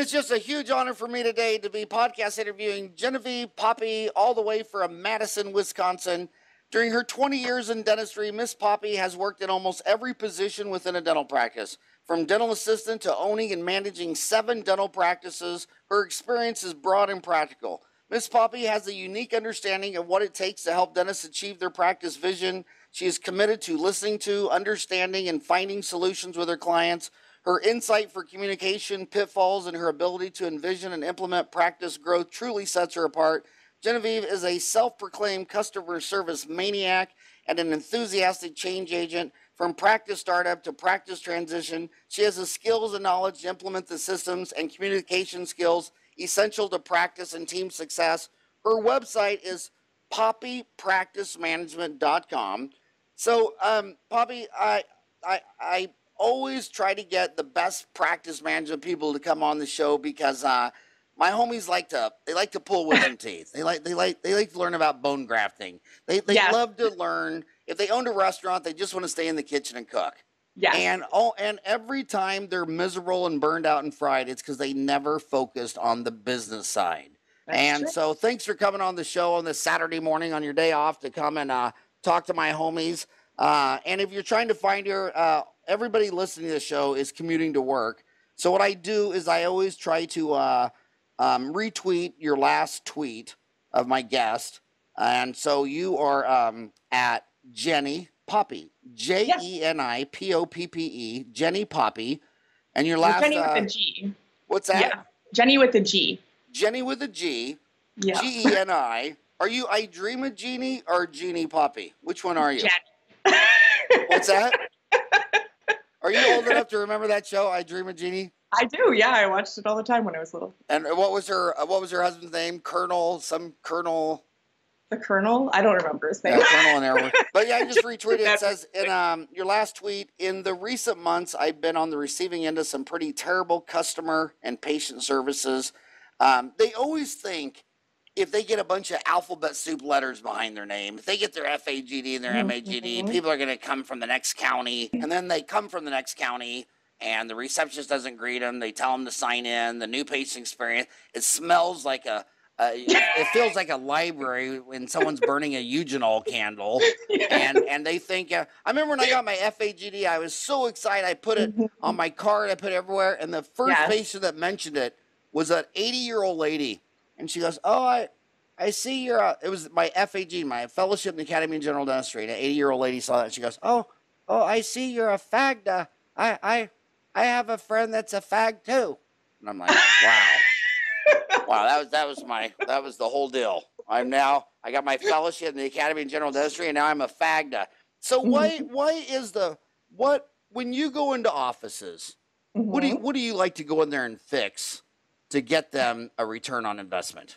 It's just a huge honor for me today to be podcast interviewing Genevieve Poppe all the way from Madison, Wisconsin. During her 20 years in dentistry, Miss Poppe has worked in almost every position within a dental practice. From dental assistant to owning and managing 7 dental practices, her experience is broad and practical. Miss Poppe has a unique understanding of what it takes to help dentists achieve their practice vision. She is committed to listening to, understanding, and finding solutions with her clients. Her insight for communication, pitfalls, and her ability to envision and implement practice growth truly sets her apart. Genevieve is a self-proclaimed customer service maniac and an enthusiastic change agent. From practice startup to practice transition, she has the skills and knowledge to implement the systems and communication skills essential to practice and team success. Her website is poppypracticemanagement.com. So, Poppe, I always try to get the best practice management people to come on the show because my homies like to pull wisdom teeth. They like to learn about bone grafting. They love to learn. If they owned a restaurant, they just want to stay in the kitchen and cook. Yeah. And every time they're miserable and burned out and fried, it's because they never focused on the business side. That's true. So thanks for coming on the show on this Saturday morning on your day off to come and talk to my homies. And if you're trying to find your everybody listening to the show is commuting to work. So what I do is I always try to retweet your last tweet of my guest. And so you are at Jenny Poppe, Jenipoppe, Jenny Poppe. And your last... Jenny with a G. What's that? Yeah, Jenny with a G. Jenny with a G. Yeah. Geni. Are you I Dream of Jeannie or Jeannie Poppe? Which one are you? Jenny. What's that? Are you old enough to remember that show, I Dream of Jeannie? I do, yeah. I watched it all the time when I was little. And what was her husband's name? Colonel? The Colonel? I don't remember his name. Yeah, Colonel in there. But yeah, I just retweeted. It says in your last tweet, in the recent months, I've been on the receiving end of some pretty terrible customer and patient services. They always think if they get a bunch of alphabet soup letters behind their name, if they get their FAGD and their MAGD, people are going to come from the next county. And then they come from the next county, and the receptionist doesn't greet them. They tell them to sign in. The new patient experience, it smells like it feels like a library when someone's burning a eugenol candle. And they think, I remember when I got my FAGD, I was so excited. I put it on my card. I put it everywhere. And the first patient that mentioned it was an 80-year-old lady. And she goes, oh, I see you're, it was my FAG, my Fellowship in the Academy of General Dentistry. And an 80-year-old lady saw that. And she goes, oh, I see you're a fag. I have a friend that's a fag too. And I'm like, wow. Wow, that was the whole deal. I got my Fellowship in the Academy of General Dentistry, and now I'm a fagda. So why is when you go into offices, what do you like to go in there and fix to get them a return on investment?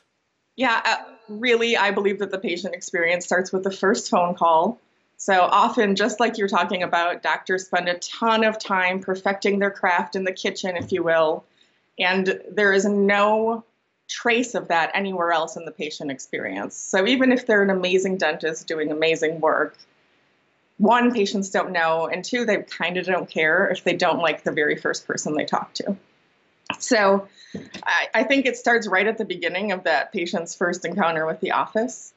Yeah, really, I believe that the patient experience starts with the first phone call. So often, just like you're talking about, doctors spend a ton of time perfecting their craft in the kitchen, if you will, and there is no trace of that anywhere else in the patient experience. So even if they're an amazing dentist doing amazing work, 1, patients don't know, and 2, they kind of don't care if they don't like the very first person they talk to. So I think it starts right at the beginning of that patient's first encounter with the office.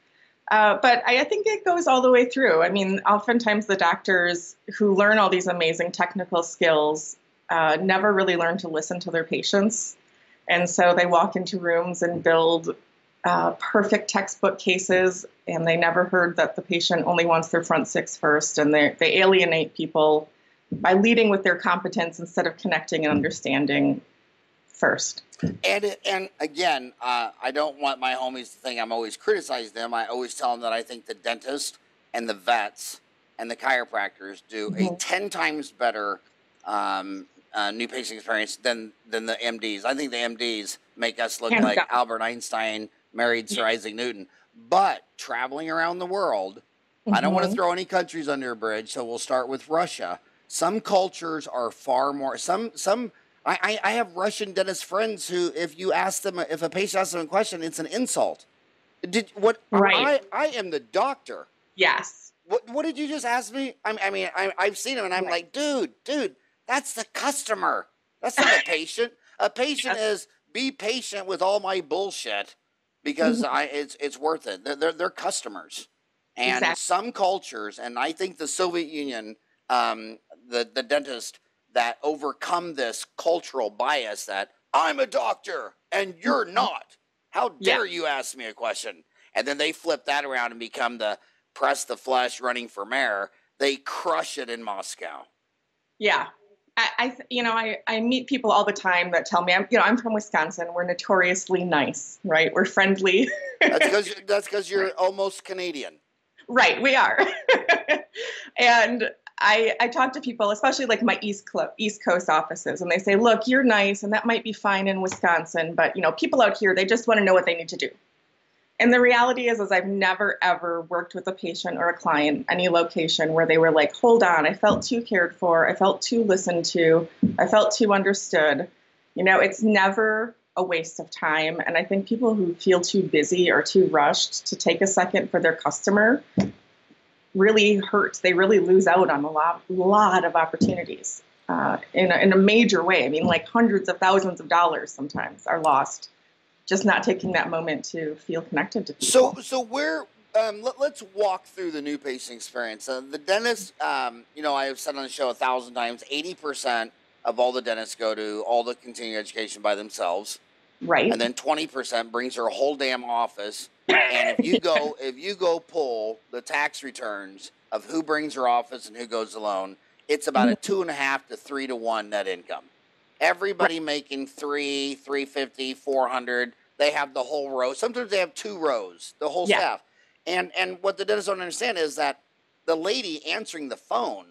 But I think it goes all the way through. I mean, oftentimes the doctors who learn all these amazing technical skills never really learn to listen to their patients. And so they walk into rooms and build perfect textbook cases, and they never heard that the patient only wants their front 6 first, and they alienate people by leading with their competence instead of connecting and understanding first. And again, I don't want my homies to think I'm always criticizing them. I always tell them that I think the dentist and the vets and the chiropractors do a 10 times better new patient experience than the MDs. I think the MDs make us look like Albert Einstein married Sir Isaac Newton. But traveling around the world, I don't want to throw any countries under a bridge, so we'll start with Russia. Some cultures are far more, I have Russian dentist friends who, if you ask them, if a patient asks them a question, it's an insult. I am the doctor. Yes. What did you just ask me? I've seen him, and I'm like, dude, that's the customer. That's not a patient. A patient is be patient with all my bullshit because it's worth it. They're customers. And Exactly. some cultures, and I think the Soviet Union, the dentist that overcome this cultural bias that I'm a doctor and you're not. How dare you ask me a question? And then they flip that around and become the press the flesh running for mayor. They crush it in Moscow. Yeah. I meet people all the time that tell me, I'm from Wisconsin. We're notoriously nice, right? We're friendly. That's because you're almost Canadian. Right, we are. And I talk to people, especially like my East Coast offices, and they say, look, you're nice, and that might be fine in Wisconsin, but people out here, they just want to know what they need to do. And the reality is I've never, ever worked with a patient or a client, any location, where they were like, hold on, I felt too cared for, I felt too listened to, I felt too understood. It's never a waste of time. And I think people who feel too busy or too rushed to take a second for their customer really hurt. They really lose out on a lot of opportunities in a major way. I mean, like hundreds of thousands of dollars sometimes are lost just not taking that moment to feel connected to people. So where, let's walk through the new patient experience. The dentist, I have said on the show 1,000 times, 80% of all the dentists go to all the continuing education by themselves. Right. And then 20% brings her whole damn office. And if you go pull the tax returns of who brings her office and who goes alone, it's about a 2.5 to 3 to 1 net income. Everybody making $350, $400. They have the whole row. Sometimes they have 2 rows, the whole staff. And what the dentists don't understand is that the lady answering the phone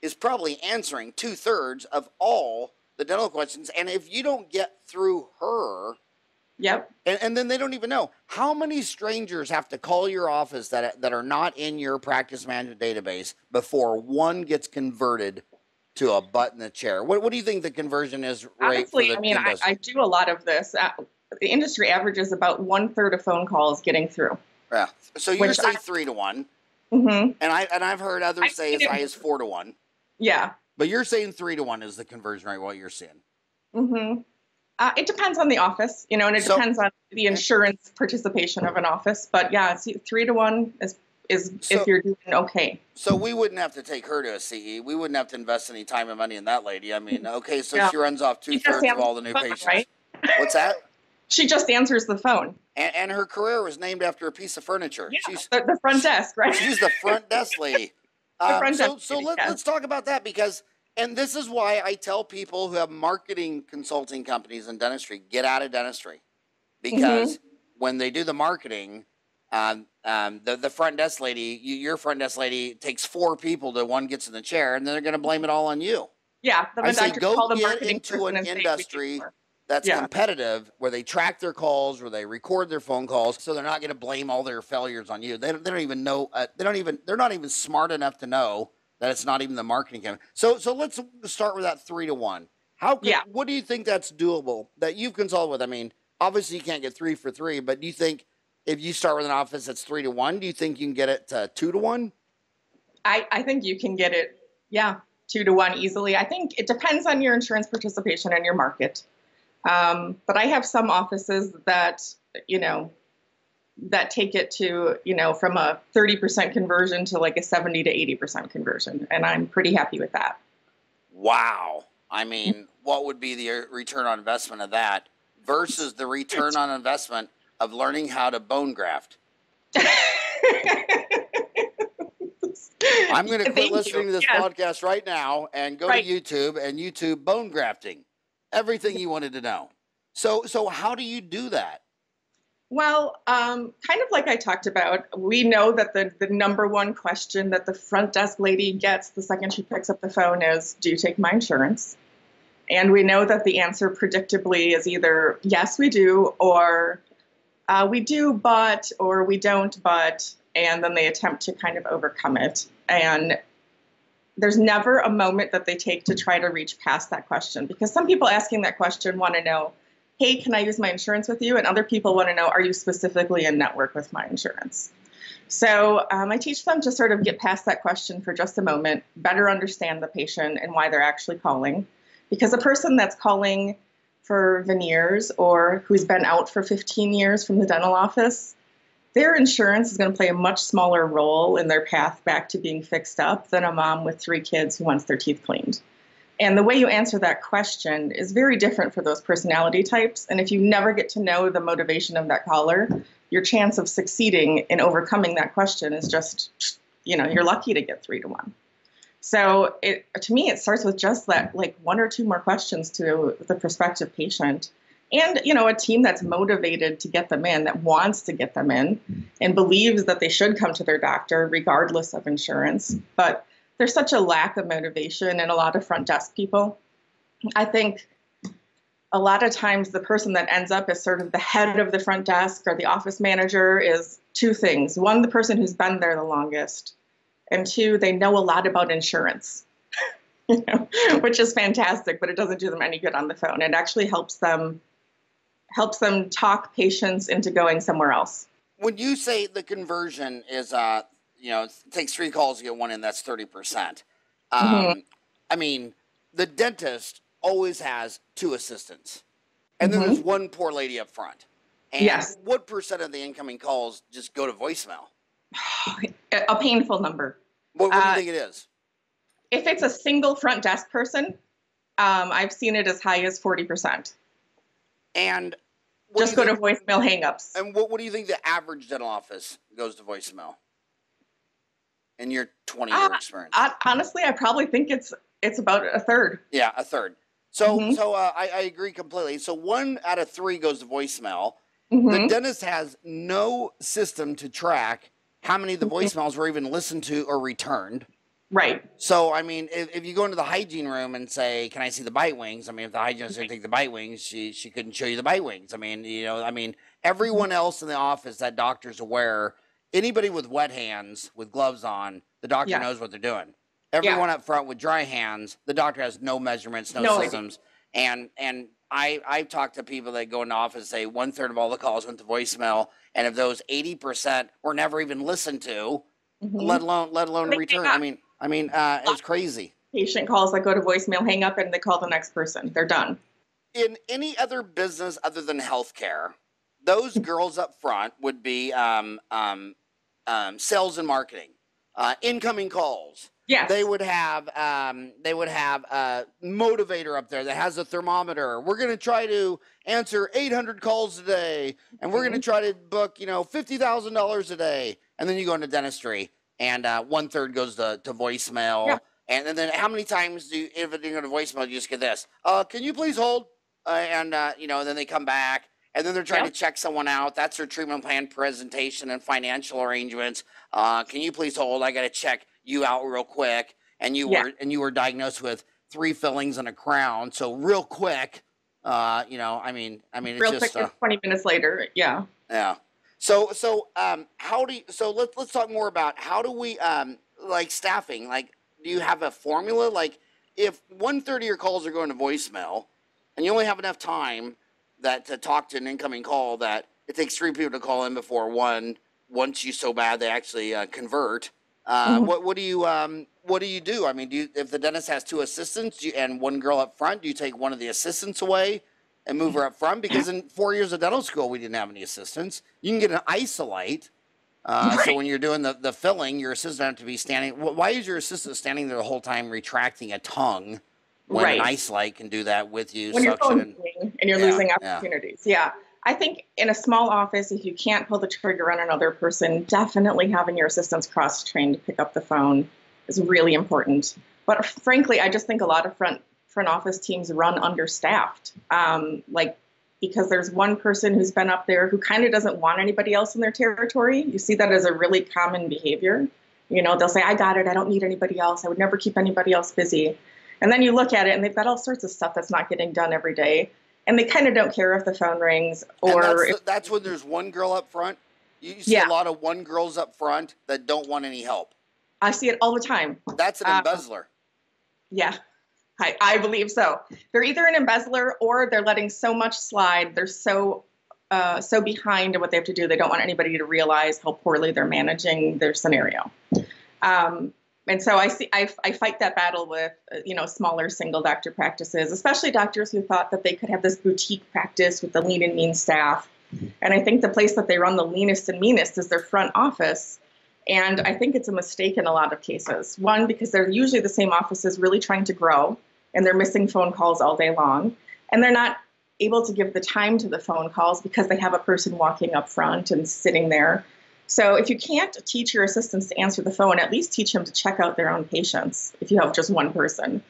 is probably answering 2/3 of all the dental questions. And if you don't get through her, and then they don't even know how many strangers have to call your office that are not in your practice management database before one gets converted to a butt in the chair. What do you think the conversion is rate for the industry? I do a lot of this. The industry averages about 1/3 of phone calls getting through. Yeah. So you say 3 to 1. Mm-hmm. And I've heard others say as high as 4 to 1. Yeah. But you're saying 3 to 1 is the conversion rate, what you're seeing. Mm-hmm. It depends on the office, and it depends on the insurance participation of an office. But yeah, 3 to 1 is if you're doing okay. So we wouldn't have to take her to a CE. We wouldn't have to invest any time and money in that lady. I mean, okay, so she runs off 2/3 of all the new patients. Right? What's that? She just answers the phone. And her career was named after a piece of furniture. Yeah, she's the front desk, right? She's the front desk lady. Let's talk about that because, and this is why I tell people who have marketing consulting companies in dentistry, get out of dentistry. Because when they do the marketing, the front desk lady, your front desk lady takes 4 people to one gets in the chair, and then they're going to blame it all on you. Yeah, I say go get into an industry that's competitive, where they track their calls, where they record their phone calls, so they're not going to blame all their failures on you. They don't even know. They're not even smart enough to know that it's not even the marketing company. So let's start with that 3 to 1. What do you think that's doable that you've consulted with? I mean, obviously you can't get 3 for 3, but do you think if you start with an office that's 3 to 1, do you think you can get it to 2 to 1? I think you can get it, 2 to 1 easily. I think it depends on your insurance participation and your market. But I have some offices that, that take it to, from a 30% conversion to like a 70 to 80% conversion. And I'm pretty happy with that. Wow. I mean, what would be the return on investment of that versus the return on investment of learning how to bone graft? I'm going to quit listening to this podcast right now and go to YouTube and YouTube bone grafting. Everything you wanted to know. So how do you do that? Well, kind of like I talked about, we know that the number one question that the front desk lady gets the second she picks up the phone is, do you take my insurance? And we know that the answer predictably is either, yes, we do, or we do, but, or we don't, but, and then they attempt to kind of overcome it. And there's never a moment that they take to try to reach past that question, because some people asking that question want to know, hey, can I use my insurance with you? And other people want to know, are you specifically in network with my insurance? So I teach them to sort of get past that question for just a moment, better understand the patient and why they're actually calling. Because a person that's calling for veneers or who's been out for 15 years from the dental office, their insurance is going to play a much smaller role in their path back to being fixed up than a mom with 3 kids who wants their teeth cleaned. And the way you answer that question is very different for those personality types. And if you never get to know the motivation of that caller, your chance of succeeding in overcoming that question is just, you're lucky to get 3 to 1. So to me, it starts with just that, like 1 or 2 more questions to the prospective patient. And, a team that's motivated to get them in, that wants to get them in and believes that they should come to their doctor regardless of insurance. But there's such a lack of motivation in a lot of front desk people. I think a lot of times the person that ends up as sort of the head of the front desk or the office manager is 2 things. 1, the person who's been there the longest. And 2, they know a lot about insurance, which is fantastic, but it doesn't do them any good on the phone. It actually helps them talk patients into going somewhere else. When you say the conversion is, it takes 3 calls to get 1 in, that's 30%. I mean, the dentist always has 2 assistants, and then there's 1 poor lady up front. And yes. What percent of the incoming calls just go to voicemail? A painful number. What do you think it is? If it's a single front desk person, I've seen it as high as 40%. And just go to voicemail hangups. And what do you think the average dental office goes to voicemail in your 20-year experience? Honestly, I probably think it's about a third. Yeah, a third. So I agree completely. So 1 out of 3 goes to voicemail. The dentist has no system to track how many of the voicemails were even listened to or returned. Right. So, I mean, if you go into the hygiene room and say, can I see the bite wings? I mean, if the hygienist didn't take the bite wings, she couldn't show you the bite wings. I mean, everyone else in the office, that doctor's aware. Anybody with wet hands, with gloves on, the doctor knows what they're doing. Everyone up front with dry hands, the doctor has no measurements, no systems. And I've talked to people that go into office and say 1/3 of all the calls went to voicemail. And if those 80% were never even listened to, let alone return. I mean, it's crazy. Patient calls that go to voicemail, hang up, and they call the next person. They're done. In any other business other than healthcare, those girls up front would be sales and marketing, incoming calls. Yes. They would have a motivator up there that has a thermometer. We're going to try to answer 800 calls a day, and we're going to try to book, $50,000 a day. And then you go into dentistry, and 1/3 goes to voicemail. Yeah. And then how many times if you go to voicemail, you just get this? Can you please hold? And then they come back. And then they're trying to check someone out. That's their treatment plan presentation and financial arrangements. Can you please hold? I got to check you out real quick. And you were diagnosed with 3 fillings and a crown. So real quick, it's real just quick, 20 minutes later. Yeah. Yeah. So let's talk more about how do we like staffing? Like, do you have a formula? Like, if 1/3 of your calls are going to voicemail, and you only have enough time to talk to an incoming call that it takes 3 people to call in before once you so bad they actually convert. What do you do? I mean, if the dentist has 2 assistants and 1 girl up front, do you take one of the assistants away and move her up front? Because in 4 years of dental school, we didn't have any assistants. You can get an isolate. So when you're doing the filling, your assistant have to be standing. Why is your assistant standing there the whole time retracting a tongue? When an isolate can do that with you. When you're and you're losing opportunities. Yeah. I think in a small office, if you can't pull the trigger on another person, definitely having your assistants cross-trained to pick up the phone is really important. But frankly, I just think a lot of front office teams run understaffed. Because there's one person who's been up there who kind of doesn't want anybody else in their territory. You see that as a really common behavior. They'll say, I got it. I don't need anybody else. I would never keep anybody else busy. And then you look at it and they've got all sorts of stuff that's not getting done every day. And they kind of don't care if the phone rings or... That's when there's 1 girl up front? You see a lot of 1 girls up front that don't want any help. I see it all the time. That's an embezzler. Yeah, I believe so. They're either an embezzler or they're letting so much slide. They're so behind in what they have to do. They don't want anybody to realize how poorly they're managing their scenario. And so I fight that battle with, smaller single doctor practices, especially doctors who thought that they could have this boutique practice with the lean and mean staff. And I think the place that they run the leanest and meanest is their front office. And I think it's a mistake in a lot of cases. One, because they're usually the same offices really trying to grow, and they're missing phone calls all day long. And they're not able to give the time to the phone calls because they have a person walking up front and sitting there. So if you can't teach your assistants to answer the phone, at least teach them to check out their own patients if you have just one person,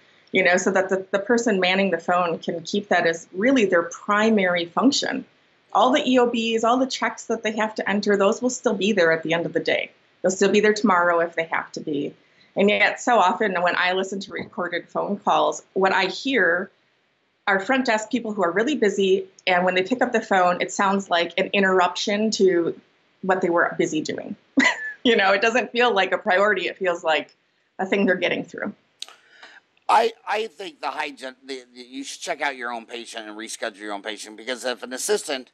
so that the person manning the phone can keep that as really their primary function. All the EOBs, all the checks that they have to enter, those will still be there at the end of the day. They'll still be there tomorrow if they have to be. And yet so often when I listen to recorded phone calls, what I hear are front desk people who are really busy, and when they pick up the phone, it sounds like an interruption to what they were busy doing. It doesn't feel like a priority. It feels like a thing they're getting through. I think the hygiene, you should check out your own patient and reschedule your own patient, because if an assistant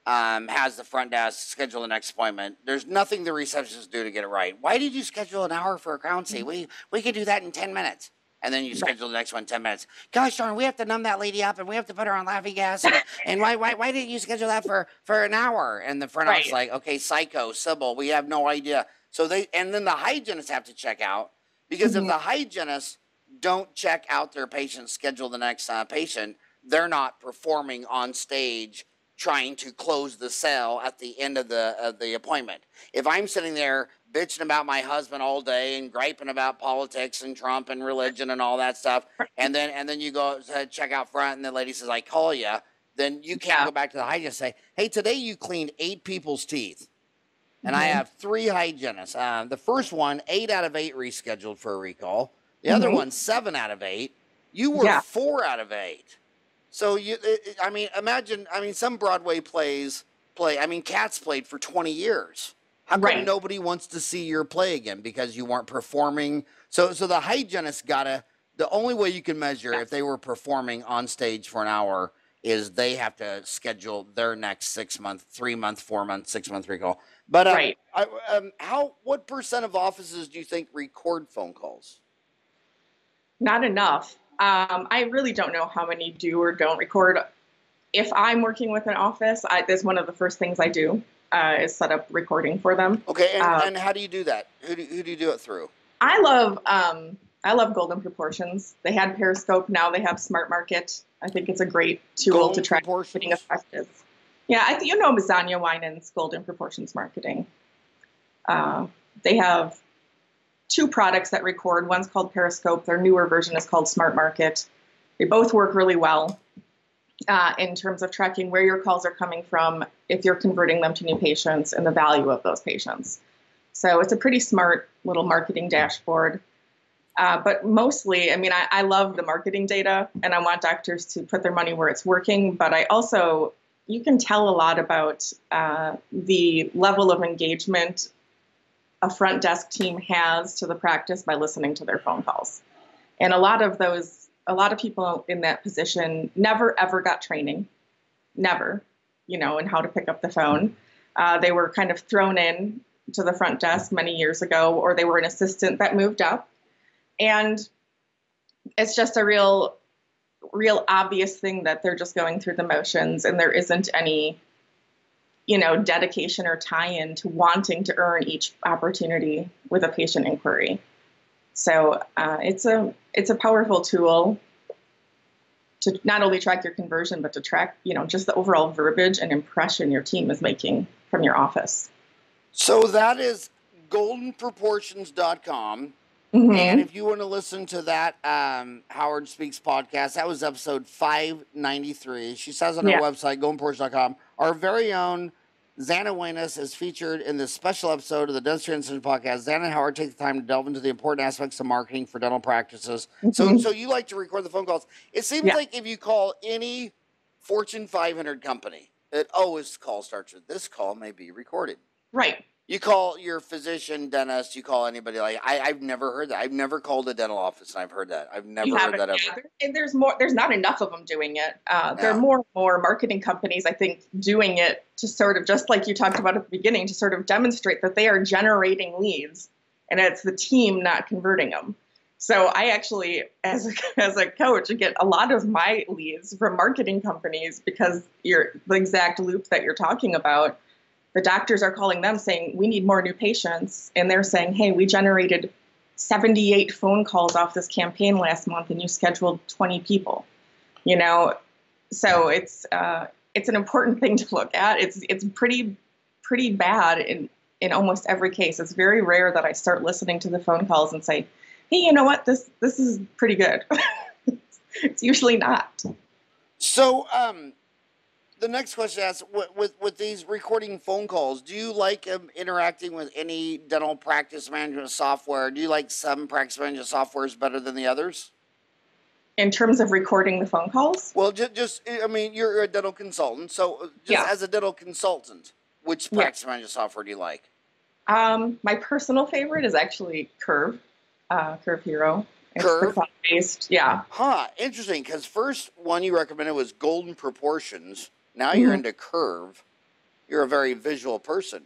has the front desk schedule the next appointment, there's nothing the receptionist do to get it right. Why did you schedule an hour for a crown C? We could do that in 10 minutes. And then you schedule the next one in 10 minutes. Gosh darn, we have to numb that lady up, and we have to put her on laughing gas. And why didn't you schedule that for an hour? And the front office like, okay, psycho, Sybil, we have no idea. So and then the hygienists have to check out, because if the hygienists don't check out their patient, schedule the next patient, they're not performing on stage trying to close the sale at the end of the appointment. If I'm sitting there bitching about my husband all day and griping about politics and Trump and religion and all that stuff, and then you go to check out front and the lady says, I call you, then you can't go back to the hygienist and say, hey, today you cleaned 8 people's teeth. And I have 3 hygienists. The first one, 8 out of 8 rescheduled for a recall. The other one, 7 out of 8. You were 4 out of 8. So imagine, some Broadway plays Cats played for 20 years. How come nobody wants to see your play again? Because you weren't performing. So the hygienist the only way you can measure if they were performing on stage for an hour is they have to schedule their next 6-month, 3-month, 4-month, 6-month recall. But what % of offices do you think record phone calls? Not enough. I really don't know how many do or don't record. If I'm working with an office, that's one of the first things I do is set up recording for them. Okay, and how do you do that? Who do you do it through? I love Golden Proportions. They had Periscope, now they have Smart Market. I think it's a great tool to track marketing effective. Yeah, Mazzania Winans Golden Proportions Marketing. They have 2 products that record. One's called Periscope. Their newer version is called Smart Market. They both work really well in terms of tracking where your calls are coming from, if you're converting them to new patients, and the value of those patients. So it's a pretty smart little marketing dashboard. But mostly, I love the marketing data, and I want doctors to put their money where it's working. But you can tell a lot about the level of engagement a front desk team has to the practice by listening to their phone calls. And a lot of people in that position never, ever got training, never, in how to pick up the phone. They were kind of thrown in to the front desk many years ago, or they were an assistant that moved up. And it's just a real obvious thing that they're just going through the motions, and there isn't any, dedication or tie-in to wanting to earn each opportunity with a patient inquiry. So it's a powerful tool to not only track your conversion, but to track, just the overall verbiage and impression your team is making from your office. So that is goldenproportions.com. And if you want to listen to that Howard Speaks podcast, that was episode 593. She says on her website, goldenproportions.com, our very own Xana Wenas is featured in this special episode of the Dentistry Uncensored podcast. Xana and Howard take the time to delve into the important aspects of marketing for dental practices. So you like to record the phone calls. It seems like if you call any Fortune 500 company, it always call starts with, this call may be recorded. Right. You call your physician, dentist, you call anybody I've never heard that. I've never called a dental office and I've heard that. I've never heard that ever. And there's not enough of them doing it. There are more and more marketing companies, I think, doing it to sort of, just like you talked about at the beginning, to sort of demonstrate that they are generating leads and it's the team not converting them. So I actually, as a coach, get a lot of my leads from marketing companies because the exact loop that you're talking about. The doctors are calling them saying, we need more new patients. And they're saying, hey, we generated 78 phone calls off this campaign last month and you scheduled 20 people. So it's an important thing to look at. It's pretty bad in almost every case. It's very rare that I start listening to the phone calls and say, hey, you know what? This is pretty good. It's usually not. So, the next question asks, with these recording phone calls, do you like interacting with any dental practice management software? Do you like some practice management softwares better than the others? In terms of recording the phone calls? Well, I mean, you're a dental consultant, so just as a dental consultant, which practice management software do you like? My personal favorite is actually Curve Hero. It's Curve? cloud-based, yeah. Huh, interesting, because first one you recommended was Golden Proportions. Now you're into Curve. You're a very visual person.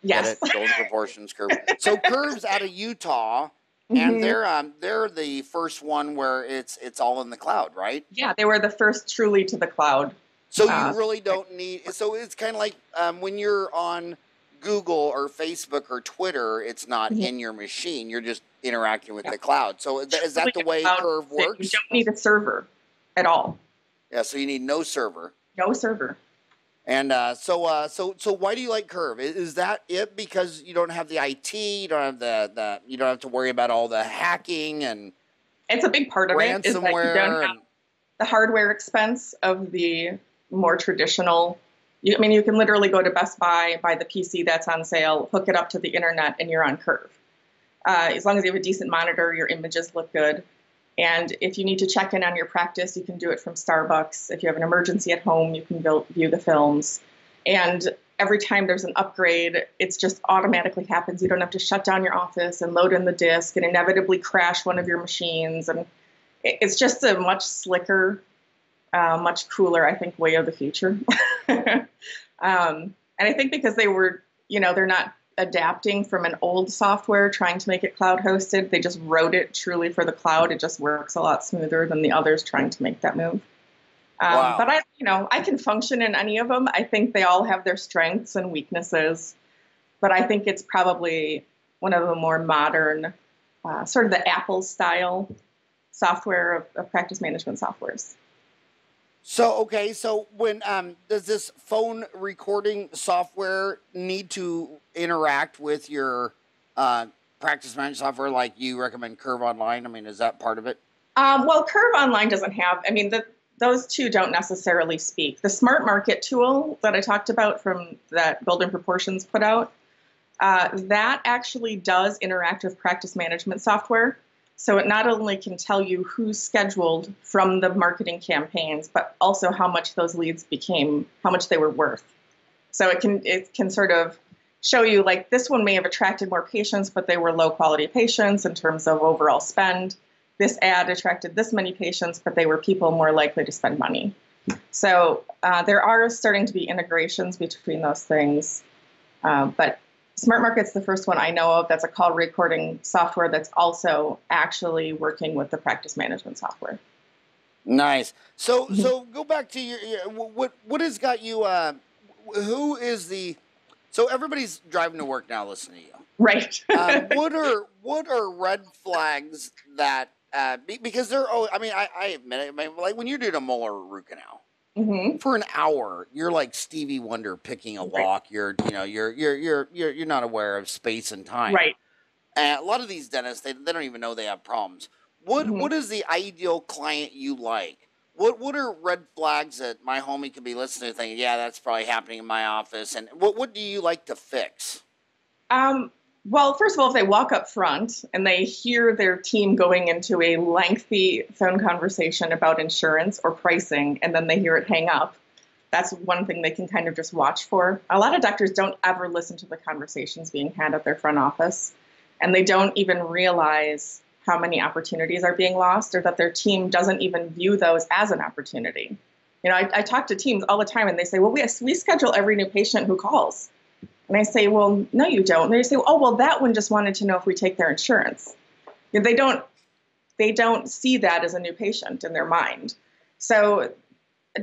Yes. Get it? Golden Proportions, Curve. So Curve's out of Utah, and they're the first one where it's all in the cloud, right? Yeah, they were the first truly to the cloud. So you really don't need. So it's kind of like when you're on Google or Facebook or Twitter, it's not in your machine. You're just interacting with the cloud. So is that the way Curve works? You don't need a server at all. Yeah. So you need no server. No server. And so why do you like Curve? Is that it because you don't have the IT, you don't have you don't have to worry about all the hacking and it's a big part of it is that you don't have the hardware expense of the more traditional. You can literally go to Best Buy, buy the PC that's on sale, hook it up to the internet, and you're on Curve. As long as you have a decent monitor, your images look good. And if you need to check in on your practice, you can do it from Starbucks. If you have an emergency at home, you can view the films. And every time there's an upgrade, it just automatically happens. You don't have to shut down your office and load in the disk and inevitably crash one of your machines. And it's just a much slicker, much cooler, I think, way of the future. And I think because they're not adapting from an old software, trying to make it cloud hosted. They just wrote it truly for the cloud. It just works a lot smoother than the others trying to make that move. Wow. But I can function in any of them. I think they all have their strengths and weaknesses, but I think it's probably one of the more modern, sort of the Apple style software of practice management softwares. So when does this phone recording software need to interact with your practice management software like you recommend Curve Online? I mean, is that part of it? Well, Curve Online doesn't have, those two don't necessarily speak. The Smart Market tool that I talked about from that Golden Proportions put out, that actually does interact with practice management software. So it not only can tell you who's scheduled from the marketing campaigns, but also how much those leads became, how much they were worth. So it can sort of show you, like, this one may have attracted more patients, but they were low quality patients in terms of overall spend. This ad attracted this many patients, but they were people more likely to spend money. So there are starting to be integrations between those things, but Smart Market's the first one I know of that's a call recording software that's also actually working with the practice management software. Nice. So go back to your what has got you? Who is the? So everybody's driving to work now, listening to you. Right. What are red flags that because they're? Oh, I admit it. Like when you're doing a molar root canal. For an hour, you're like Stevie Wonder picking a lock. You're not aware of space and time. Right. And a lot of these dentists, they don't even know they have problems. What is the ideal client you like? What are red flags that my homie could be listening to thinking, yeah, that's probably happening in my office? And what do you like to fix? Well, first of all, if they walk up front and they hear their team going into a lengthy phone conversation about insurance or pricing, and then they hear it hang up, that's one thing they can kind of just watch for. A lot of doctors don't ever listen to the conversations being had at their front office, and they don't even realize how many opportunities are being lost or that their team doesn't even view those as an opportunity. I talk to teams all the time, and they say, well, we schedule every new patient who calls. And I say, well, no, you don't. And they say, oh, well, that one just wanted to know if we take their insurance. They don't see that as a new patient in their mind. So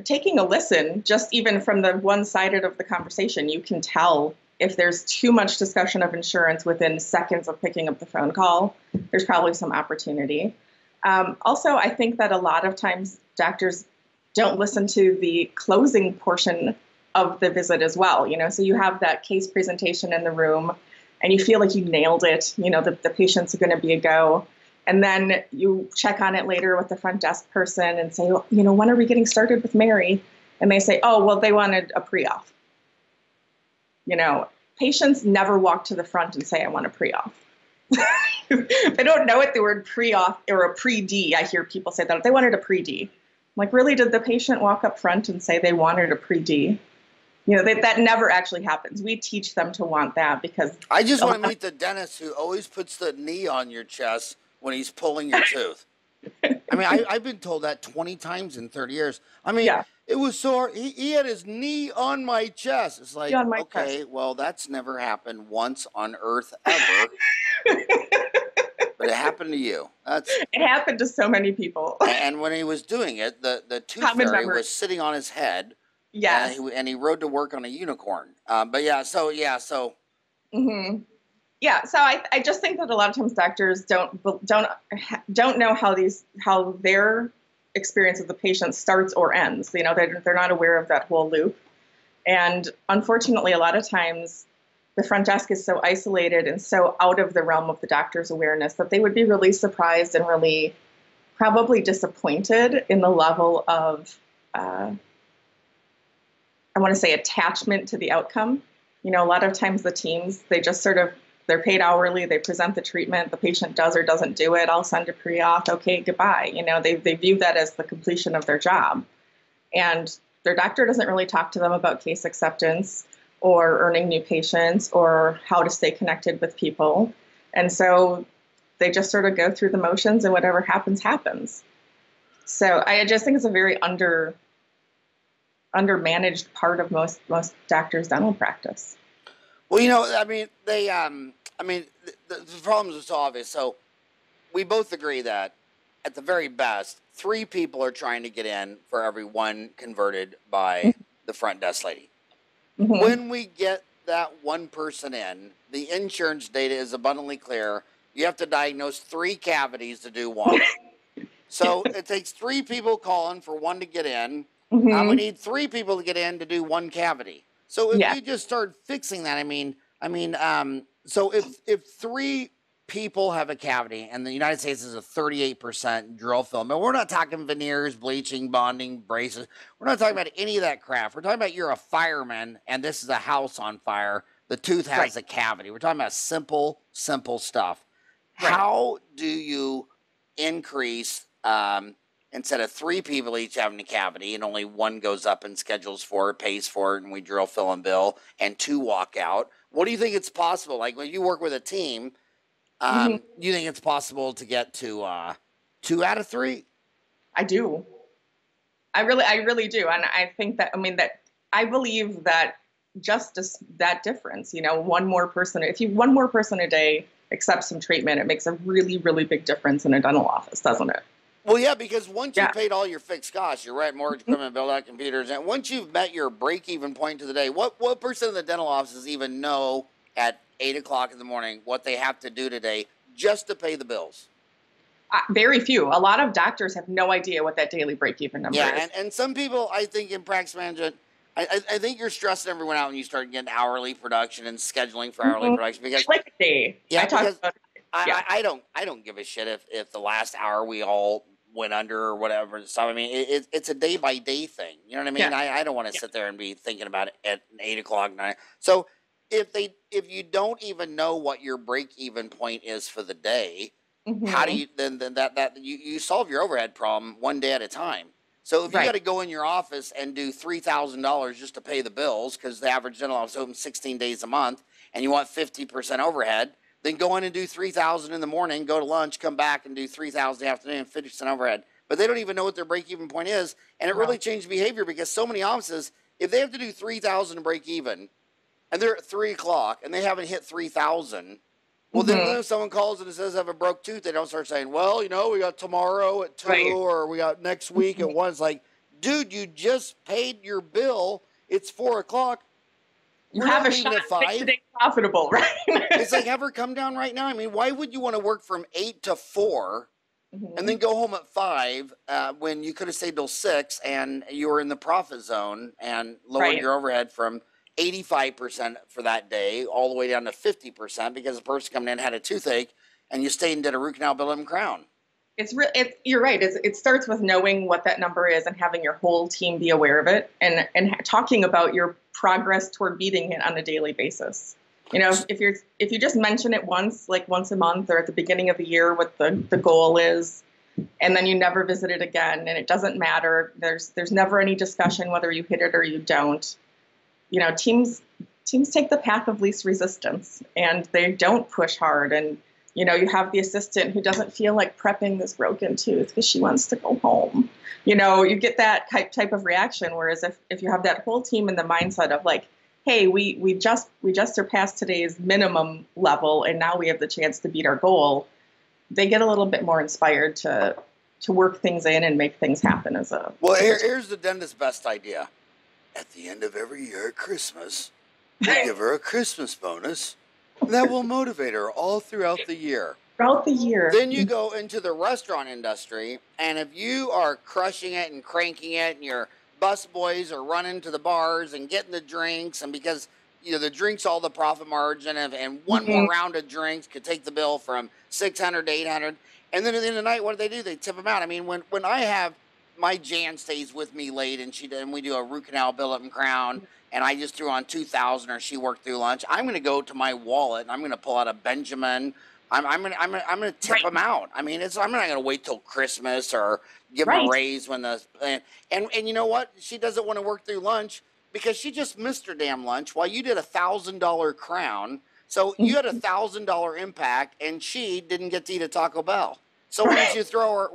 taking a listen, just even from the one-sided of the conversation, you can tell if there's too much discussion of insurance within seconds of picking up the phone call. There's probably some opportunity. Also, I think that a lot of times doctors don't listen to the closing portion of the visit as well. So you have that case presentation in the room and you feel like you nailed it. The patient's going to be a go. And then you check on it later with the front desk person and say, when are we getting started with Mary? And they say, oh, well, they wanted a pre-auth. Patients never walk to the front and say, I want a pre-auth. They don't know what the word pre-auth or a pre-D. I hear people say that. They wanted a pre-D. I'm like, really, did the patient walk up front and say they wanted a pre-D? That never actually happens. We teach them to want that because... I just want to meet the dentist who always puts the knee on your chest when he's pulling your tooth. I mean, I've been told that 20 times in 30 years. I mean, It was so hard. He had his knee on my chest. It's like, okay, well, that's never happened once on earth ever. But it happened to you. It happened to so many people. And when he was doing it, the tooth fairy was sitting on his head. Yes. And he rode to work on a unicorn. So. Mm-hmm. Yeah, so I just think that a lot of times doctors don't know how their experience of the patient starts or ends. They're not aware of that whole loop. And unfortunately, a lot of times the front desk is so isolated and so out of the realm of the doctor's awareness that they would be really surprised and really probably disappointed in the level of, I want to say, attachment to the outcome. A lot of times the teams, they just they're paid hourly, they present the treatment, the patient does or doesn't do it, I'll send a pre-auth, okay, goodbye. They view that as the completion of their job. And their doctor doesn't really talk to them about case acceptance or earning new patients or how to stay connected with people. And so they just sort of go through the motions and whatever happens, happens. So I just think it's a very undermanaged part of most doctors' dental practice. Well, the problems are so obvious. So we both agree that at the very best, 3 people are trying to get in for every one converted by the front desk lady. Mm-hmm. When we get that one person in, the insurance data is abundantly clear. You have to diagnose 3 cavities to do one. So it takes 3 people calling for one to get in. Mm-hmm. We need 3 people to get in to do 1 cavity. So if you just start fixing that, so if 3 people have a cavity, and the United States is a 38% drill film, and we're not talking veneers, bleaching, bonding, braces. We're not talking about any of that crap. We're talking about you're a fireman, and this is a house on fire. The tooth has a cavity. We're talking about simple stuff. Right. How do you increase, instead of 3 people each having a cavity and only 1 goes up and schedules for it, pays for it, and we drill, fill, and bill, and 2 walk out? What do you think it's possible? Like when you work with a team, do you think it's possible to get to 2 out of 3? I do. I really do. And I think that, I believe that just that difference, one more person a day accepts some treatment, it makes a really, really big difference in a dental office, doesn't it? Well, yeah, because once you've paid all your fixed costs, your rent, mortgage, equipment, build out computers, and once you've met your break-even point to the day, what percent of the dental offices even know at 8 o'clock in the morning what they have to do today just to pay the bills? Very few. A lot of doctors have no idea what that daily break-even number is. Yeah, and some people, I think, in practice management, I think you're stressing everyone out when you start getting hourly production and scheduling for hourly production. Because like a day. Yeah, I don't give a shit if the last hour we all went under or whatever. So it's a day by day thing. You know what I mean? Yeah. I don't want to sit there and be thinking about it at 8 o'clock, 9. So if you don't even know what your break even point is for the day, how do you then you solve your overhead problem one day at a time? So if you got to go in your office and do $3,000 just to pay the bills because the average dental office is open 16 days a month, and you want 50% overhead, then go in and do $3,000 in the morning, go to lunch, come back and do $3,000 in the afternoon, 50% overhead. But they don't even know what their break-even point is, and it really changed behavior because so many offices, if they have to do $3,000 to break even, and they're at 3 o'clock and they haven't hit 3,000. Well, then if someone calls and says I have a broke tooth, they don't start saying, well, you know, we got tomorrow at 2 or we got next week at 1. It's like, dude, you just paid your bill. It's 4 o'clock. You have a shot at 5. Today profitable, right? It's like, have her come down right now. I mean, why would you want to work from 8 to 4 and then go home at 5 when you could have stayed till 6 and you were in the profit zone and lowered your overhead from 85% for that day all the way down to 50% because the person coming in had a toothache and you stayed and did a root canal, bill, and crown. You're right. It starts with knowing what that number is and having your whole team be aware of it and talking about your progress toward beating it on a daily basis. You know, if you just mention it once, like once a month or at the beginning of the year, what the goal is, and then you never visit it again, and it doesn't matter. There's never any discussion whether you hit it or you don't. You know, teams take the path of least resistance, and they don't push hard. And you know, you have the assistant who doesn't feel like prepping this broken tooth because she wants to go home. You know, you get that type of reaction. Whereas if you have that whole team in the mindset of like, hey, we just surpassed today's minimum level, and now we have the chance to beat our goal, they get a little bit more inspired to work things in and make things happen as a. Well, here's the dentist's best idea. At the end of every year at Christmas, we give her a Christmas bonus. That will motivate her all throughout the year. Throughout the year. Then you go into the restaurant industry, and if you are crushing it and cranking it, and your bus boys are running to the bars and getting the drinks, and because you know the drinks all the profit margin, and one more round of drinks could take the bill from 600 to 800, and then at the end of the night, what do? They tip them out. I mean, when I have my Jan stays with me late, and we do a root canal, billet, and crown. And I just threw on 2,000, or she worked through lunch. I'm going to go to my wallet and I'm going to pull out a Benjamin. I'm going to tip them out. I mean, I'm not going to wait till Christmas or give them a raise when and you know what? She doesn't want to work through lunch because she just missed her damn lunch while you did $1,000 crown. So you had $1,000 impact, and she didn't get to eat a Taco Bell. So why don't you throw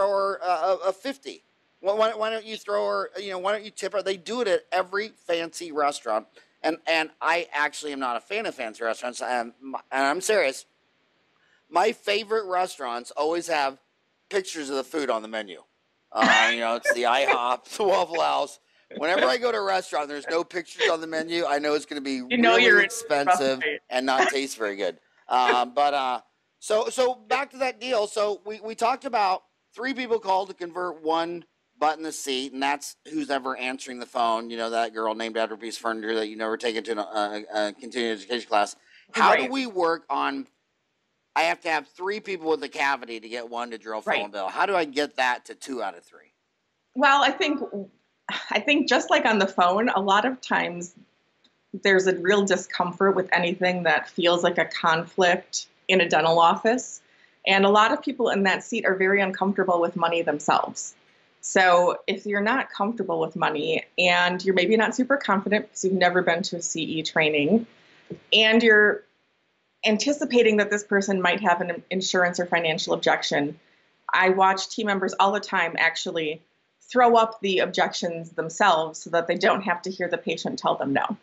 her a 50? Well, why don't you throw her, you know, why don't you tip her? They do it at every fancy restaurant. And I actually am not a fan of fancy restaurants. And I'm serious. My favorite restaurants always have pictures of the food on the menu. You know, it's the IHOP, the Waffle House. Whenever I go to a restaurant, there's no pictures on the menu. I know it's going to be really expensive and not taste very good. So back to that deal. So we talked about 3 people called to convert 1 butt in the seat, and that's who's ever answering the phone. You know, that girl named after a piece of furniture that you never take into a continuing education class. How do we work on, I have to have 3 people with a cavity to get 1 to drill phone bill. How do I get that to 2 out of 3? Well, I think just like on the phone, a lot of times there's a real discomfort with anything that feels like a conflict in a dental office. And a lot of people in that seat are very uncomfortable with money themselves. So if you're not comfortable with money and you're maybe not super confident because you've never been to a CE training and you're anticipating that this person might have an insurance or financial objection, I watch team members all the time actually throw up the objections themselves so that they don't have to hear the patient tell them no.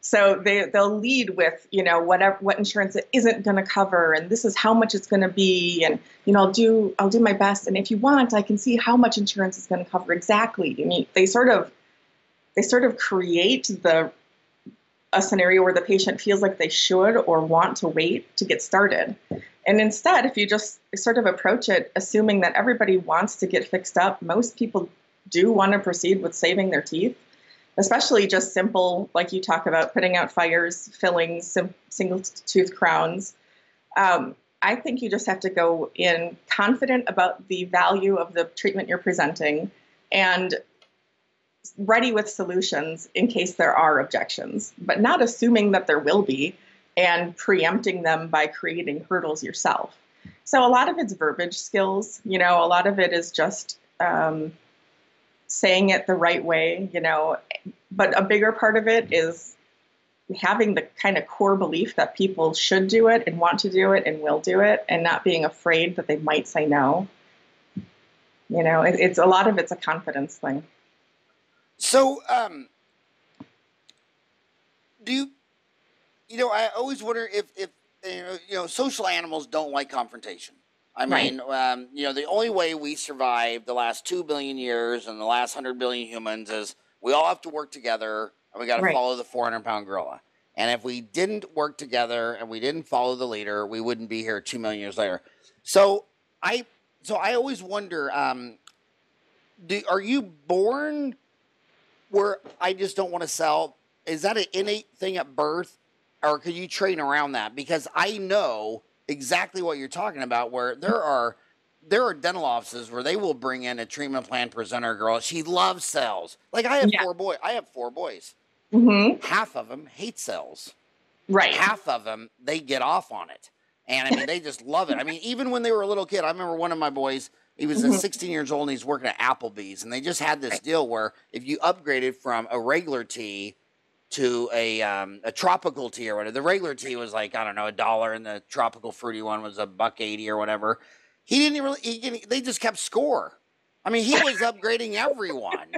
So they'll lead with, you know, what insurance it isn't going to cover, and this is how much it's going to be, and you know, I'll do my best, and if you want, I can see how much insurance is going to cover exactly. I mean, they sort of create a scenario where the patient feels like they should or want to wait to get started. And instead, if you just sort of approach it assuming that everybody wants to get fixed up, most people do want to proceed with saving their teeth. Especially just simple, like you talk about, putting out fillers, fillings, single tooth crowns. I think you just have to go in confident about the value of the treatment you're presenting and ready with solutions in case there are objections, but not assuming that there will be and preempting them by creating hurdles yourself. So a lot of it's verbiage skills, you know, a lot of it is just saying it the right way, you know, but a bigger part of it is having the kind of core belief that people should do it and want to do it and will do it, and not being afraid that they might say no. You know, it's a lot of it's a confidence thing. So, I always wonder if social animals don't like confrontation. I mean, the only way we survived the last 2 billion years and the last 100 billion humans is we all have to work together and we got to follow the 400-pound gorilla. And if we didn't work together and we didn't follow the leader, we wouldn't be here 2 million years later. So I always wonder, are you born where I just don't want to sell? Is that an innate thing at birth, or could you train around that? Because I know exactly what you're talking about, where there are dental offices where they will bring in a treatment plan presenter girl. She loves sales. Like I have 4 boys. I have 4 boys. Mm-hmm. Half of them hate sales. Right. Half of them, they get off on it. And I mean, they just love it. I mean, even when they were a little kid, I remember one of my boys, he was 16 years old and he's working at Applebee's. And they just had this deal where if you upgraded from a regular tea to a tropical tea or whatever, the regular tea was like, I don't know, $1, and the tropical fruity one was $1.80 or whatever. They just kept score. I mean, he was upgrading everyone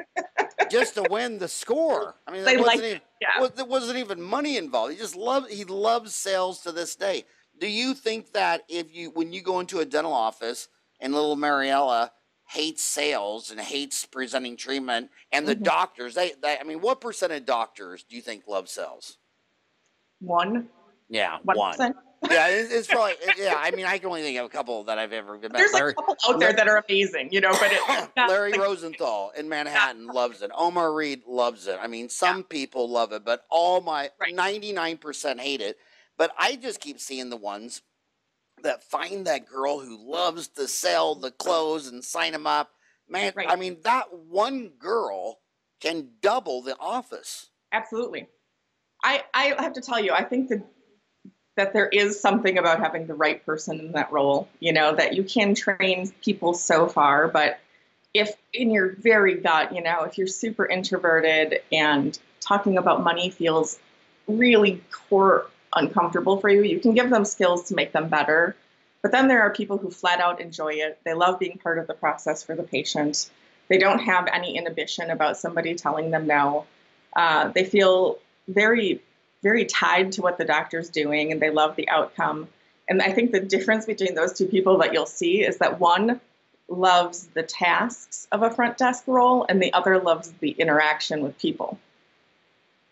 just to win the score. I mean, there wasn't even money involved. He loves sales to this day. Do you think that when you go into a dental office and little Mariella hates sales and hates presenting treatment, and the doctors, I mean, what percent of doctors do you think love sales? 1. Yeah, 1%. 1. Yeah, it's probably, I mean, I can only think of a couple that I've ever met. There's a couple out there that are amazing, but Larry Rosenthal in Manhattan loves it. Omar Reed loves it. I mean, some people love it, but 99% hate it. But I just keep seeing the ones that find that girl who loves to sell the clothes and sign them up. Man, I mean, that one girl can double the office. Absolutely. I have to tell you, I think that there is something about having the right person in that role, that you can train people so far, but if in your very gut, if you're super introverted and talking about money feels really core uncomfortable for you, you can give them skills to make them better. But then there are people who flat out enjoy it. They love being part of the process for the patient. They don't have any inhibition about somebody telling them no. They feel very, very tied to what the doctor's doing, and they love the outcome. And I think the difference between those two people that you'll see is that one loves the tasks of a front desk role, and the other loves the interaction with people.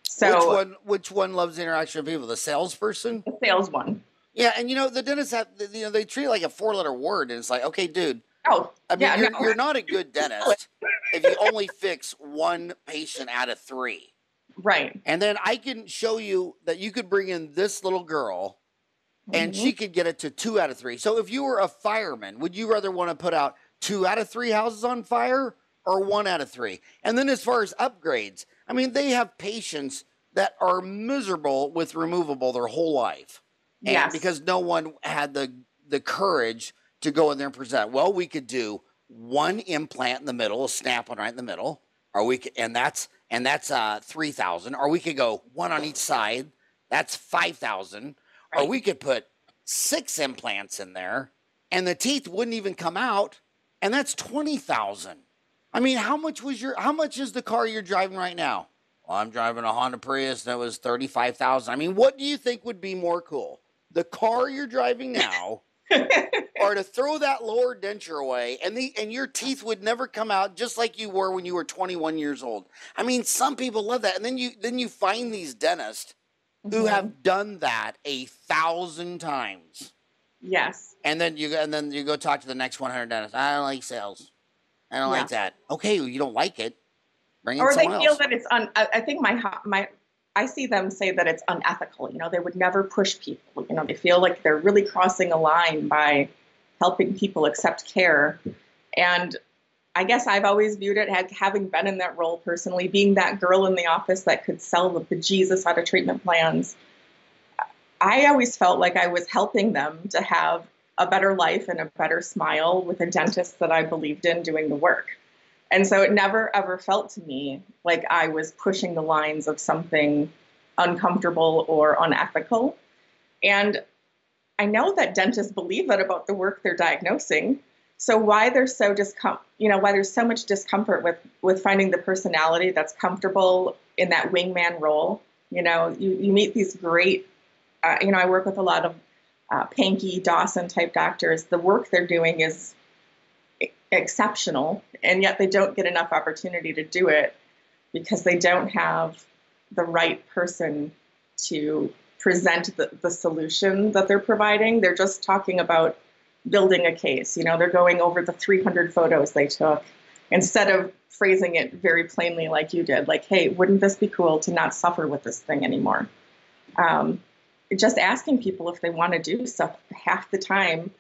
So which one loves interaction with people? The salesperson? The sales one. Yeah, and the dentists have, they treat it like a 4-letter word, and it's like, okay, dude. Oh, I mean, you're not a good dentist if you only fix 1 patient out of 3. Right. And then I can show you that you could bring in this little girl, and she could get it to 2 out of 3. So if you were a fireman, would you rather want to put out 2 out of 3 houses on fire or 1 out of 3? And then as far as upgrades, I mean, they have patients that are miserable with removable their whole life. And because no one had the courage to go in there and present. Well, we could do 1 implant in the middle, a snap one right in the middle, or we could, and that's 3,000. Or we could go 1 on each side, that's 5,000. Or we could put 6 implants in there, and the teeth wouldn't even come out, and that's 20,000. I mean, how much is the car you're driving right now? Well, I'm driving a Honda Prius, and it was 35,000. I mean, what do you think would be more cool? The car you're driving now, or to throw that lower denture away, and your teeth would never come out, just like you were when you were 21 years old. I mean, some people love that, and then you find these dentists who have done that 1,000 times. Yes. And then you go talk to the next 100 dentists. I don't like sales. I don't like that. Okay, well, you don't like it. Bring in someone else. Or they feel that it's I think I see them say that it's unethical. They would never push people. They feel like they're really crossing a line by helping people accept care. And I guess I've always viewed it as, having been in that role personally, being that girl in the office that could sell the bejesus out of treatment plans. I always felt like I was helping them to have a better life and a better smile with a dentist that I believed in doing the work. And so it never, ever felt to me like I was pushing the lines of something uncomfortable or unethical. And I know that dentists believe that about the work they're diagnosing. So why there's so why there's so much discomfort with finding the personality that's comfortable in that wingman role. You meet these great I work with a lot of Pankey, Dawson type doctors. The work they're doing is exceptional, and yet they don't get enough opportunity to do it because they don't have the right person to present the solution that they're providing. They're just talking about building a case. They're going over the 300 photos they took instead of phrasing it very plainly like you did, like, hey, wouldn't this be cool to not suffer with this thing anymore? Just asking people if they want to do stuff half the time.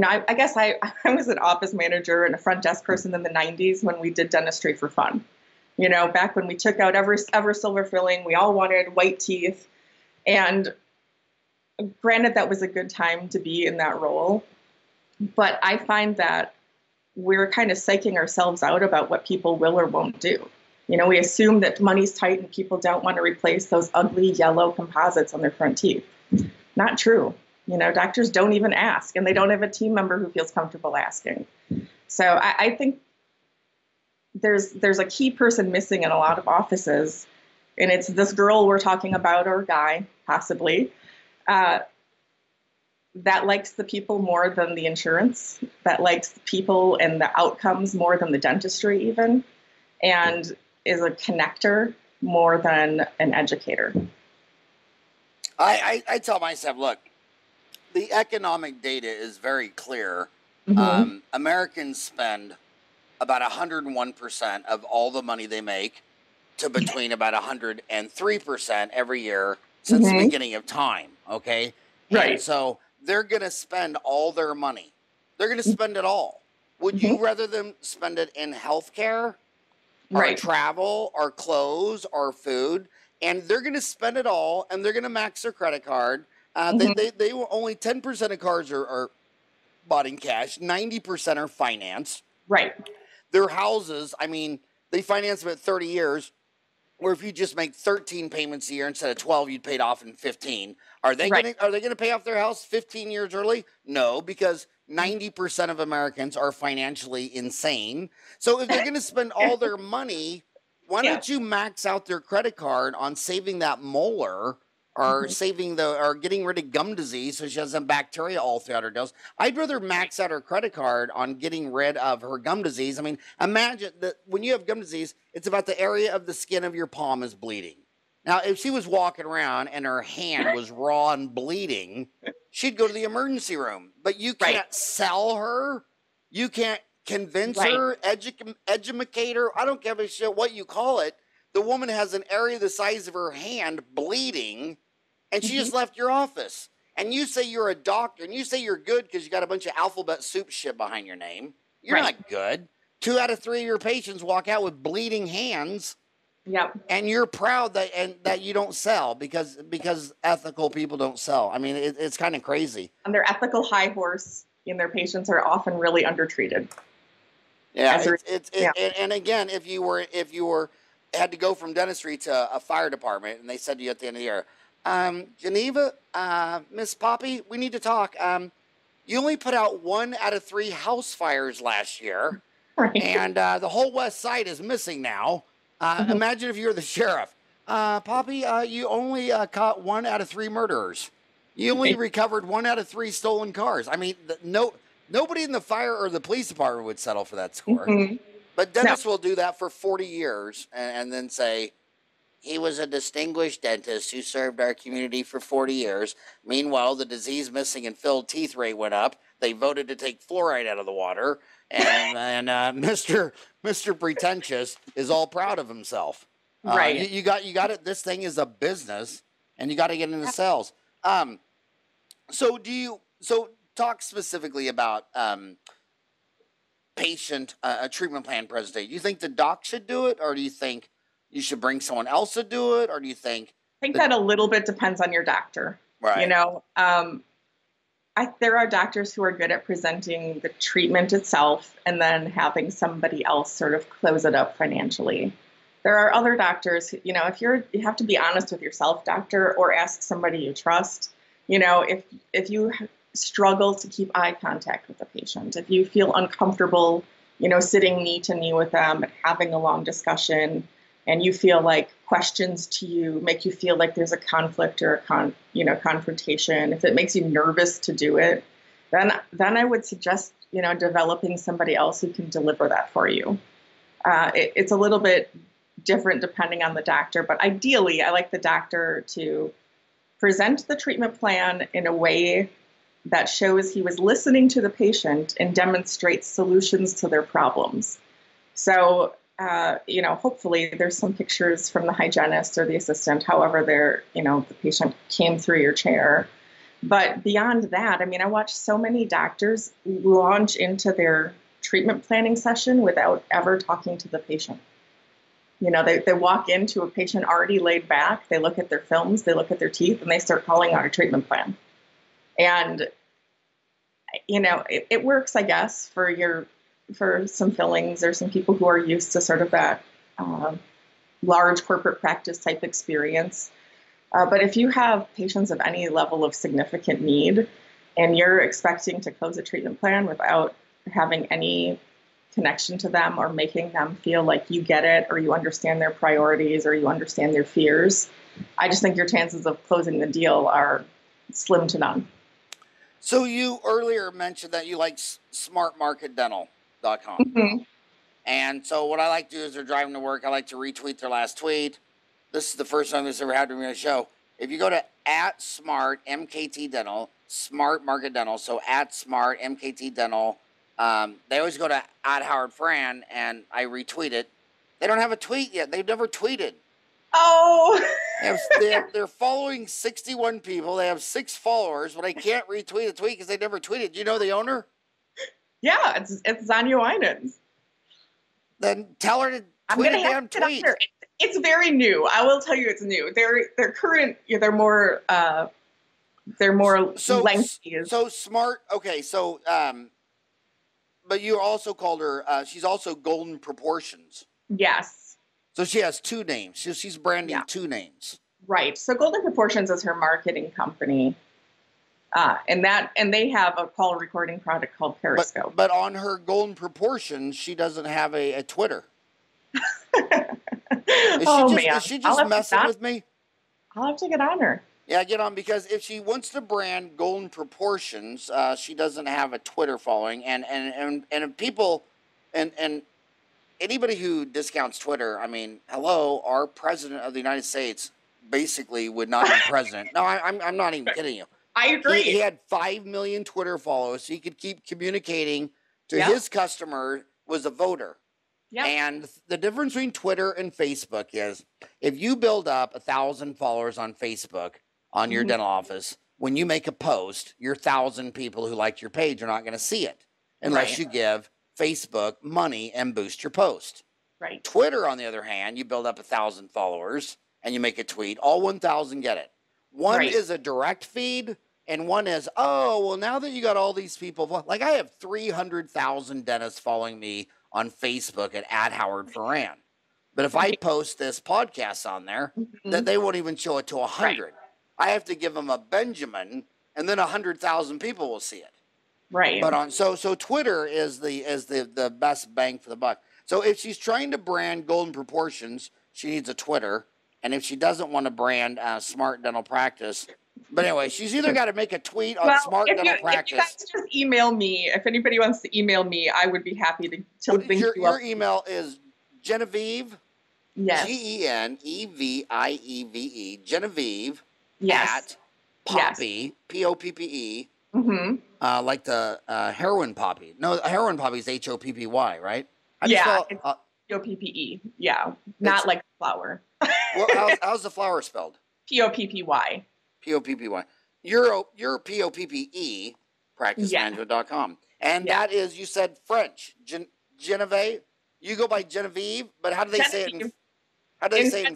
I guess I was an office manager and a front desk person in the 90s when we did dentistry for fun. Back when we took out ever silver filling, we all wanted white teeth. And granted, that was a good time to be in that role. But I find that we're kind of psyching ourselves out about what people will or won't do. We assume that money's tight and people don't want to replace those ugly yellow composites on their front teeth. Not true. Doctors don't even ask, and they don't have a team member who feels comfortable asking. So I think there's a key person missing in a lot of offices, and it's this girl we're talking about, or guy, possibly, that likes the people more than the insurance, that likes the people and the outcomes more than the dentistry even, and is a connector more than an educator. I tell myself, look, the economic data is very clear. Mm-hmm. Americans spend about 101% of all the money they make to between about 103% every year since the beginning of time, okay? Right. And so they're going to spend all their money. They're going to spend it all. Would you rather them spend it in healthcare, or travel, or clothes, or food? And they're going to spend it all, and they're going to max their credit card. They were only 10% of cars are bought in cash. 90% are financed. Right. Their houses, I mean, they finance them at 30 years, where if you just make 13 payments a year instead of 12, you'd pay it off in 15. Are they going to pay off their house 15 years early? No, because 90% of Americans are financially insane. So if they're going to spend all their money, why don't you max out their credit card on saving that molar, or or getting rid of gum disease so she doesn't have bacteria all throughout her nose? I'd rather max out her credit card on getting rid of her gum disease. I mean, imagine that when you have gum disease, it's about the area of the skin of your palm is bleeding. Now, if she was walking around and her hand was raw and bleeding, she'd go to the emergency room. But you can't sell her. You can't convince her, educate her. I don't give a shit what you call it. The woman has an area the size of her hand bleeding, and she just left your office. And you say you're a doctor, and you say you're good because you got a bunch of alphabet soup shit behind your name. You're not good. 2 out of 3 of your patients walk out with bleeding hands. Yep. And you're proud that you don't sell because ethical people don't sell. I mean, it's kind of crazy. And their ethical high horse in their patients are often really undertreated. Yeah, and again, if you were had to go from dentistry to a fire department, and they said to you at the end of the year, Geneva, Miss Poppe, we need to talk. You only put out 1 out of 3 house fires last year, and the whole west side is missing now. Imagine if you were the sheriff. Poppe, you only caught 1 out of 3 murderers. You only recovered 1 out of 3 stolen cars. I mean, nobody in the fire or the police department would settle for that score. But dentists will do that for 40 years and then say, he was a distinguished dentist who served our community for 40 years. Meanwhile, the disease missing and filled teeth rate went up. They voted to take fluoride out of the water. And Mr. Pretentious is all proud of himself. You got it. This thing is a business, and you got to get into sales. So talk specifically about patient a treatment plan presentation. Do you think the doc should do it, or do you think you should bring someone else to do it, or do you think? I think that a little bit depends on your doctor. Right. There are doctors who are good at presenting the treatment itself and then having somebody else sort of close it up financially. There are other doctors, you have to be honest with yourself, doctor, or ask somebody you trust. If you struggle to keep eye contact with the patient, if you feel uncomfortable, sitting knee to knee with them and having a long discussion, and you feel like questions to you make you feel like there's a conflict or a confrontation, if it makes you nervous to do it, then I would suggest, developing somebody else who can deliver that for you. It's a little bit different depending on the doctor, but ideally I like the doctor to present the treatment plan in a way that shows he was listening to the patient and demonstrates solutions to their problems. So, hopefully there's some pictures from the hygienist or the assistant, however the patient came through your chair. But beyond that, I watch so many doctors launch into their treatment planning session without ever talking to the patient. They walk into a patient already laid back, they look at their films, they look at their teeth, and they start calling out a treatment plan. And, it works, I guess, for some fillings or some people who are used to sort of that large corporate practice type experience. But if you have patients of any level of significant need and you're expecting to close a treatment plan without having any connection to them or making them feel like you get it or you understand their priorities or you understand their fears, I just think your chances of closing the deal are slim to none. So you earlier mentioned that you like smartmarketdental.com. Mm-hmm. And so what I like to do is they're driving to work, I like to retweet their last tweet. This is the first time this ever happened to me on the show. If you go to @SmartMKTDental, Smart Market Dental, so @SmartMKTDental, they always go to @HowardFran, and I retweet it. They don't have a tweet yet. They've never tweeted. Oh. They're following 61 people. They have 6 followers, but I can't retweet a tweet because they never tweeted. Do you know the owner? Yeah, it's Zanya Winans. Then tell her to tweet a damn tweet. It's very new. I will tell you, it's new. They're current. They're more lengthy. So smart. Okay, so but you also called her. She's also Golden Proportions. Yes. So she has 2 names. She's branding 2 names. Right. So Golden Proportions is her marketing company, and they have a call recording product called Periscope. But on her Golden Proportions, she doesn't have a Twitter. Is she just messing with me? I'll have to get on her. Yeah, get on, because if she wants to brand Golden Proportions, she doesn't have a Twitter following, and people, and anybody who discounts Twitter, hello, our president of the United States basically would not be president. No, I'm not even kidding you. I agree. He had 5 million Twitter followers, so he could keep communicating to his customer was a voter. Yep. And the difference between Twitter and Facebook is if you build up 1,000 followers on Facebook on your dental office, when you make a post, your 1,000 people who liked your page are not going to see it unless you give Facebook money and boost your post. Right. Twitter, on the other hand, you build up 1,000 followers and you make a tweet, all 1,000 get it. One is a direct feed, and one is, oh, well, now that you got all these people, like I have 300,000 dentists following me on Facebook at @HowardFarran. But if I post this podcast on there, that they won't even show it to 100. Right. I have to give them a Benjamin, and then 100,000 people will see it. Right. But so Twitter is the best bang for the buck. So if she's trying to brand Golden Proportions, she needs a Twitter. And if she doesn't want to brand Smart Dental Practice, but anyway, she's either got to make a tweet on Smart Dental Practice. If you guys just email me, if anybody wants to email me, I would be happy to link you up. Your email is Genevieve, yes. GENEVIEVE, Genevieve, yes. @Poppe, POPPE, like the heroin poppy. No, heroin poppy is HOPPY, right? POPPE. Yeah, not like flower. Well, how's the flower spelled? POPPY. POPPY. Your POPPE, practicemanagement.com. And that is, you said French. Genevieve? You go by Genevieve, but how do they say it in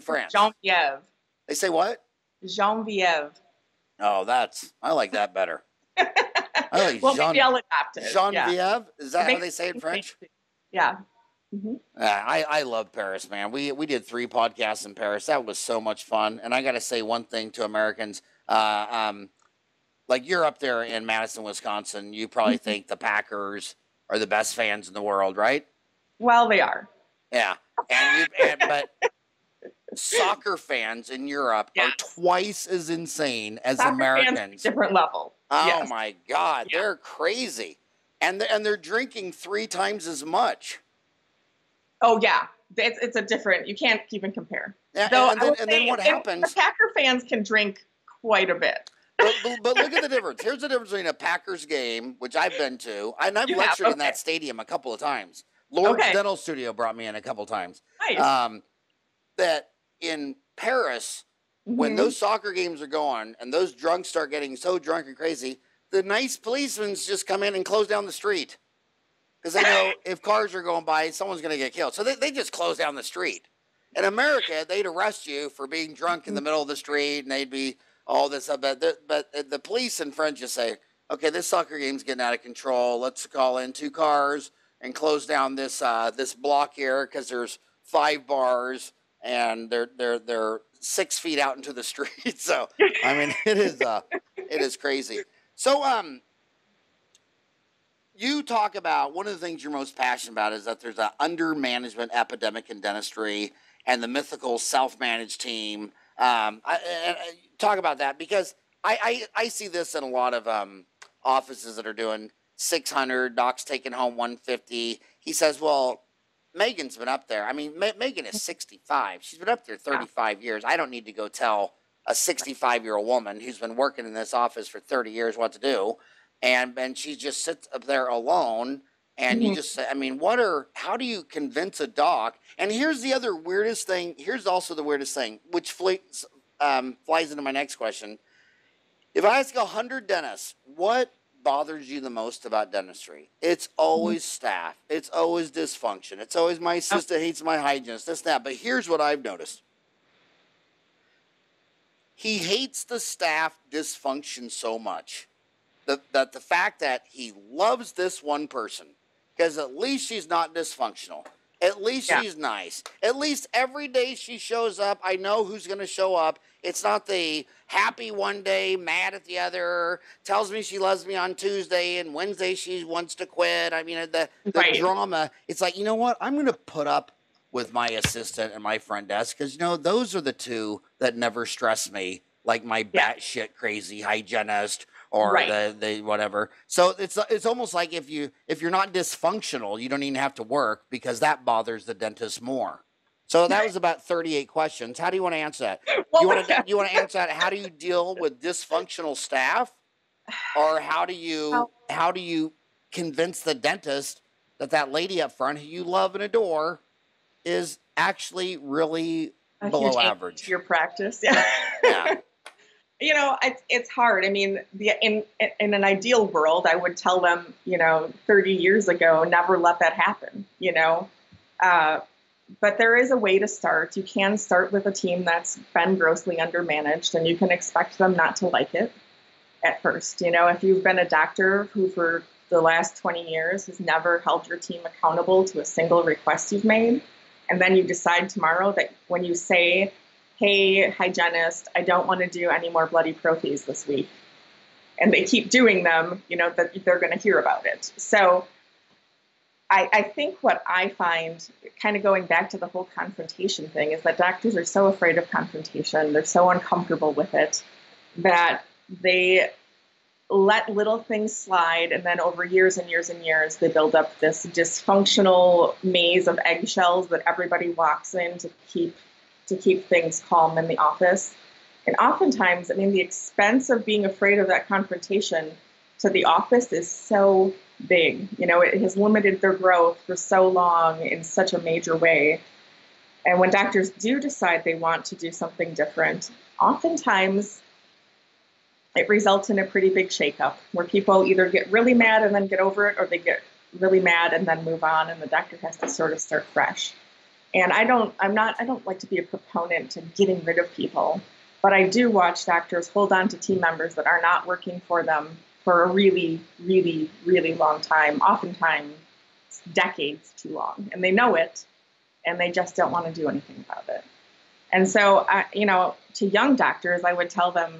France? Genevieve. They say what? Genevieve. Oh, I like that better. Maybe I'll adapt it. Genevieve? Yeah. Is that how they say it in French? Yeah. I love Paris, man. We did 3 podcasts in Paris. That was so much fun. And I got to say one thing to Americans. Like you're up there in Madison, Wisconsin. You probably think the Packers are the best fans in the world, right? Well, they are. Yeah. But soccer fans in Europe are twice as insane as Soccer Americans. Fans, different level. Oh my God, they're crazy, and they're drinking 3 times as much. Oh yeah, it's a different. You can't even compare. Yeah, Though and then what happens? The Packer fans can drink quite a bit. But look at the difference. Here's the difference between a Packers game, which I've been to, and I've lectured in that stadium a couple of times. Lord's Dental Studio brought me in a couple of times. Nice. That in Paris, when those soccer games are going and those drunks start getting so drunk and crazy, the nice policemen just come in and close down the street. Because they know if cars are going by, someone's going to get killed. So they just close down the street. In America, they'd arrest you for being drunk in the middle of the street, and they'd be all this. But the police in French just say, okay, this soccer game's getting out of control. Let's call in 2 cars and close down this block here because there's 5 bars and they're 6 feet out into the street. So I mean, it is crazy. So you talk about one of the things you're most passionate about is that there's an under-management epidemic in dentistry and the mythical self-managed team. Talk about that because I see this in a lot of offices that are doing 600, docs taking home 150. He says, well, Megan's been up there. I mean, Megan is 65. She's been up there 35 years. I don't need to go tell a 65-year-old woman who's been working in this office for 30 years what to do. And she just sits up there alone. And you just say, I mean, how do you convince a doc? And here's the other weirdest thing. Here's also the weirdest thing, which flies into my next question. If I ask 100 dentists, what bothers you the most about dentistry? It's always staff. It's always dysfunction. It's always my assistant hates my hygienist, this, that. But here's what I've noticed. He hates the staff dysfunction so much that the fact that he loves this one person, because at least she's not dysfunctional. At least she's nice. At least every day she shows up, I know who's going to show up. It's not the happy one day, mad at the other, tells me she loves me on Tuesday, and Wednesday she wants to quit. I mean, the drama. It's like, you know what? I'm going to put up with my assistant and my front desk because, you know, those are the 2 that never stress me, like my batshit crazy hygienist or the whatever. So it's almost like if you're not dysfunctional, you don't even have to work because that bothers the dentist more. So that was about 38 questions. How do you want to answer that? Well, you want to answer that? How do you deal with dysfunctional staff, or how do you convince the dentist that lady up front who you love and adore is actually really below average to your practice? Yeah. You know, it's hard. I mean, in an ideal world, I would tell them, 30 years ago, never let that happen, but there is a way to start. You can start with a team that's been grossly undermanaged, and you can expect them not to like it at first. If you've been a doctor who for the last 20 years has never held your team accountable to a single request you've made, and then you decide tomorrow that when you say, hey, hygienist, I don't want to do any more bloody prophies this week, and they keep doing them, that they're going to hear about it. So I think what I find, kind of going back to the whole confrontation thing, is that doctors are so afraid of confrontation, they're so uncomfortable with it, that they let little things slide, and then over years and years and years, they build up this dysfunctional maze of eggshells that everybody walks in to keep things calm in the office. And oftentimes, I mean, the expense of being afraid of that confrontation to the office is so big. It has limited their growth for so long in such a major way. And when doctors do decide they want to do something different, oftentimes it results in a pretty big shakeup where people either get really mad and then get over it, or they get really mad and then move on, and the doctor has to sort of start fresh. And I don't like to be a proponent to getting rid of people, but I do watch doctors hold on to team members that are not working for them for a really, really, really long time, oftentimes decades too long. And they know it, and they just don't want to do anything about it. And so, to young doctors, I would tell them,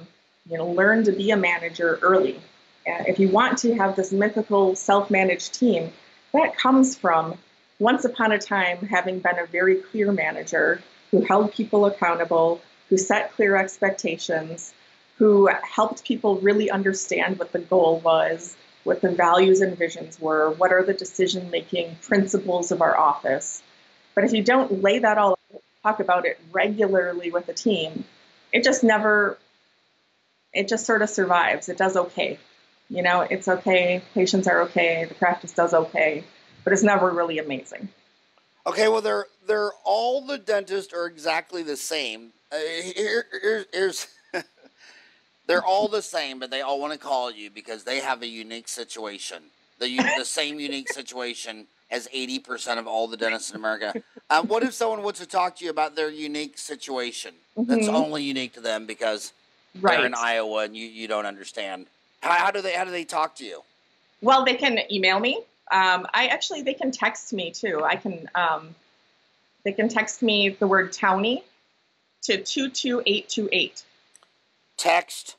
learn to be a manager early. If you want to have this mythical self-managed team, that comes from once upon a time having been a very clear manager who who held people accountable, who set clear expectations, who helped people really understand what the goal was, what the values and visions were, what are the decision-making principles of our office. But if you don't lay that all out, talk about it regularly with the team, it just sort of survives. It does okay. You know, it's okay, patients are okay, the practice does okay, but it's never really amazing. Okay, well, they're all the dentists are exactly the same. Here's they're all the same, but they all want to call you because they have a unique situation. The same unique situation as 80% of all the dentists in America. What if someone wants to talk to you about their unique situation that's only unique to them because they're in Iowa and you don't understand? How do they talk to you? Well, they can email me. They can text me too. They can text me the word Townie to 22828. Text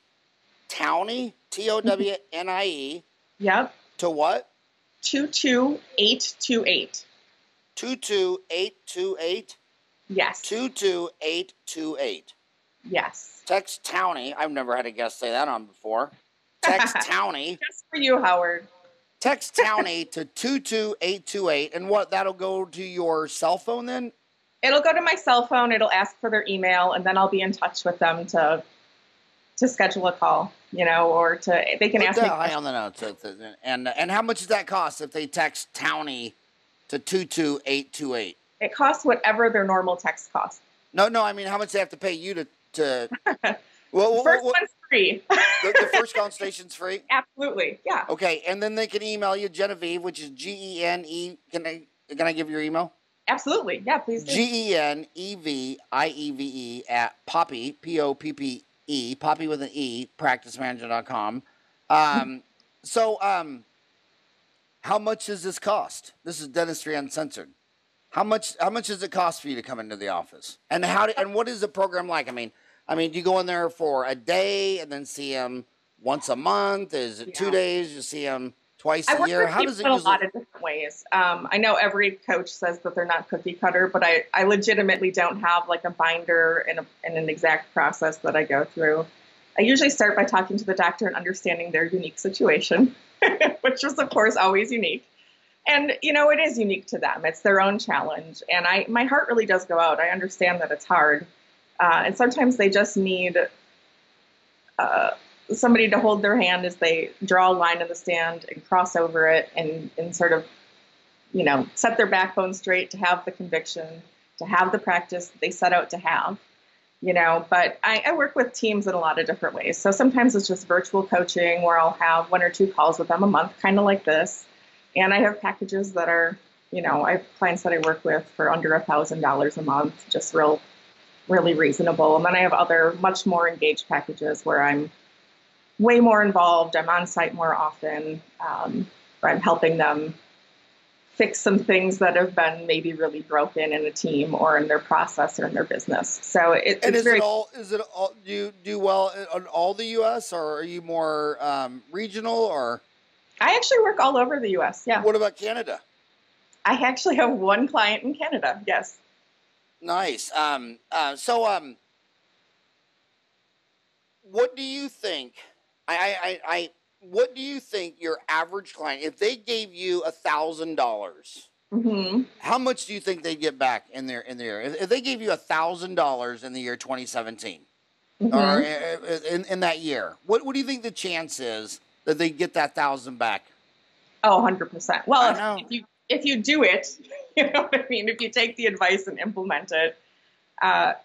Townie, Townie. Yep. To what? 22828. 22828? Yes. 22828. Yes. Text Townie. I've never had a guest say that on before. Text Townie. Just for you, Howard. Text Townie to 22828. And what? That'll go to your cell phone then? It'll go to my cell phone. It'll ask for their email, and then I'll be in touch with them to schedule a call, you know, or they can ask me. Put on the notes. And how much does that cost if they text Townie to 22828? It costs whatever their normal text costs. No, I mean, how much they have to pay you to First one's free. The first consultation's free? Absolutely, yeah. Okay, and then they can email you, Genevieve, which is Gene. Can I give your email? Absolutely, yeah, please do. Genevieve at Poppe, Poppe, Poppe with an E, practicemanager.com. How much does this cost? This is Dentistry Uncensored. How much does it cost for you to come into the office? And what is the program like? I mean, do you go in there for a day and then see them once a month? Is it 2 days? You see them twice a year? How does it usually? A lot of different ways. I know every coach says that they're not cookie cutter, but I legitimately don't have like a binder and an exact process that I go through. I usually start by talking to the doctor and understanding their unique situation, which is of course always unique. And, you know, it is unique to them. It's their own challenge. And my heart really does go out. I understand that it's hard. And sometimes they just need somebody to hold their hand as they draw a line in the stand and cross over it and sort of, you know, set their backbone straight, to have the conviction, to have the practice that they set out to have, you know. But I work with teams in a lot of different ways. So sometimes it's just virtual coaching where I'll have 1 or 2 calls with them a month, kind of like this. And I have packages that are, you know, I have clients that I work with for under $1,000 a month, just really reasonable. And then I have other much more engaged packages where I'm way more involved. I'm on site more often, where I'm helping them fix some things that have been maybe really broken in a team or in their process or in their business. So it's very. Is it all? Do you do well in all the U.S. or are you more regional or? I actually work all over the U.S. Yeah. What about Canada? I actually have 1 client in Canada. Yes. Nice. What do you think? What do you think your average client, if they gave you $1,000, how much do you think they'd get back in the year? If they gave you $1,000 in the year 2017, or in that year, what do you think the chance is that they get that 1,000 back? Oh, 100%. Well, if you do it, you know what I mean? If you take the advice and implement it, I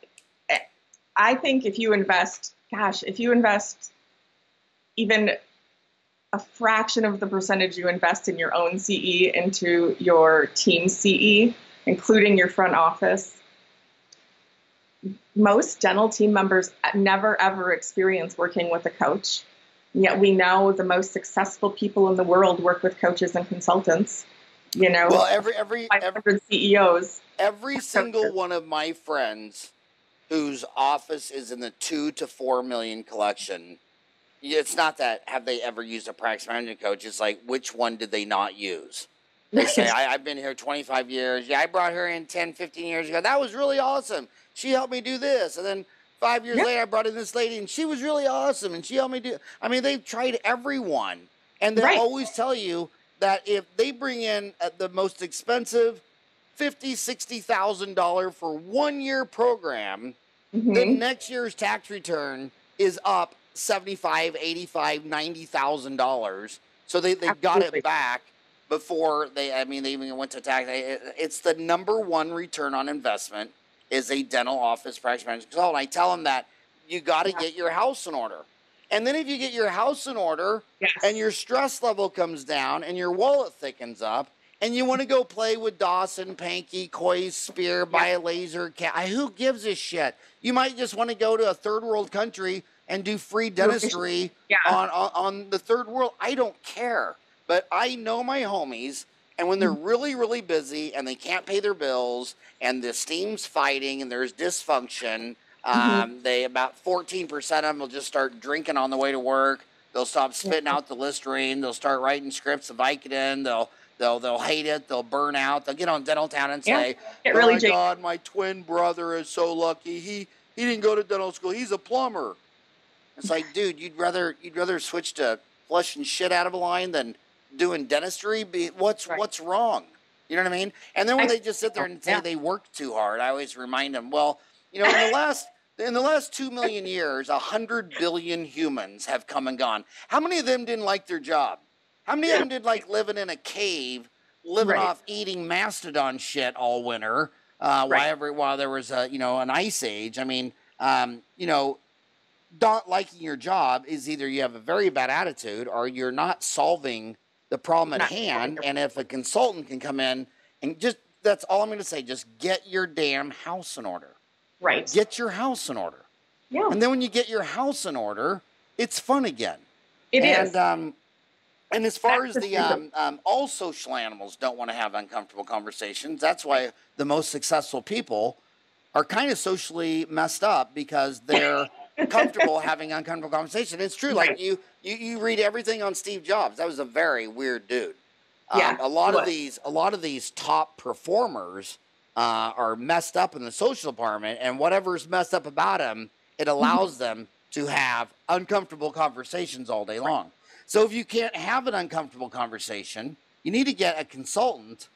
think if you invest even a fraction of the percentage you invest in your own CE into your team CE, including your front office, most dental team members never ever experience working with a coach. Yet we know the most successful people in the world work with coaches and consultants. You know, well, every 500 CEOs. Every single one of my friends whose office is in the 2 to 4 million collection, it's not that have they ever used a practice management coach. It's like, which one did they not use? They say, I've been here 25 years. Yeah, I brought her in 10, 15 years ago. That was really awesome. She helped me do this. And then 5 years later, I brought in this lady, and she was really awesome, and she helped me do. I mean, they've tried everyone, and they'll always tell you that if they bring in the most expensive $50,000, $60,000 for 1 year program, then next year's tax return is up $75,000, $85,000, $90,000. So they got it back before they even went to tax. It's the number one return on investment is a dental office practice management consultant. I tell them that you got to get your house in order. And then if you get your house in order and your stress level comes down and your wallet thickens up and you want to go play with Dawson, Panky, Koi, Spear, buy a laser cat, who gives a shit? You might just want to go to a third world country and do free dentistry on the third world. I don't care. But I know my homies, and when they're really, really busy and they can't pay their bills and the steam's fighting and there's dysfunction, they about 14% of them will just start drinking on the way to work. They'll stop spitting out the Listerine. They'll start writing scripts of Vicodin. They'll hate it. They'll burn out. They'll get on Dentaltown and say, "Oh my God, my twin brother is so lucky. He didn't go to dental school. He's a plumber." It's like, dude, you'd rather switch to flushing shit out of a line than doing dentistry. What's wrong? You know what I mean? And then when they just sit there and say they worked too hard, I always remind them, well, in the last 2 million years, 100 billion humans have come and gone. How many of them didn't like their job? How many of them did like living in a cave, living off eating mastodon shit all winter, while there was an ice age? I mean, not liking your job is either you have a very bad attitude or you're not solving the problem at hand. And if a consultant can come in and that's all I'm going to say, just get your damn house in order. Right. Get your house in order. Yeah. And then when you get your house in order, it's fun again. It is. And as far as all social animals don't want to have uncomfortable conversations. That's why the most successful people are kind of socially messed up because they're comfortable having uncomfortable conversation. It's true. Like you read everything on Steve Jobs. That was a very weird dude. A lot of these top performers are messed up in the social department, and whatever's messed up about them, it allows them to have uncomfortable conversations all day long. So if you can't have an uncomfortable conversation, you need to get a consultant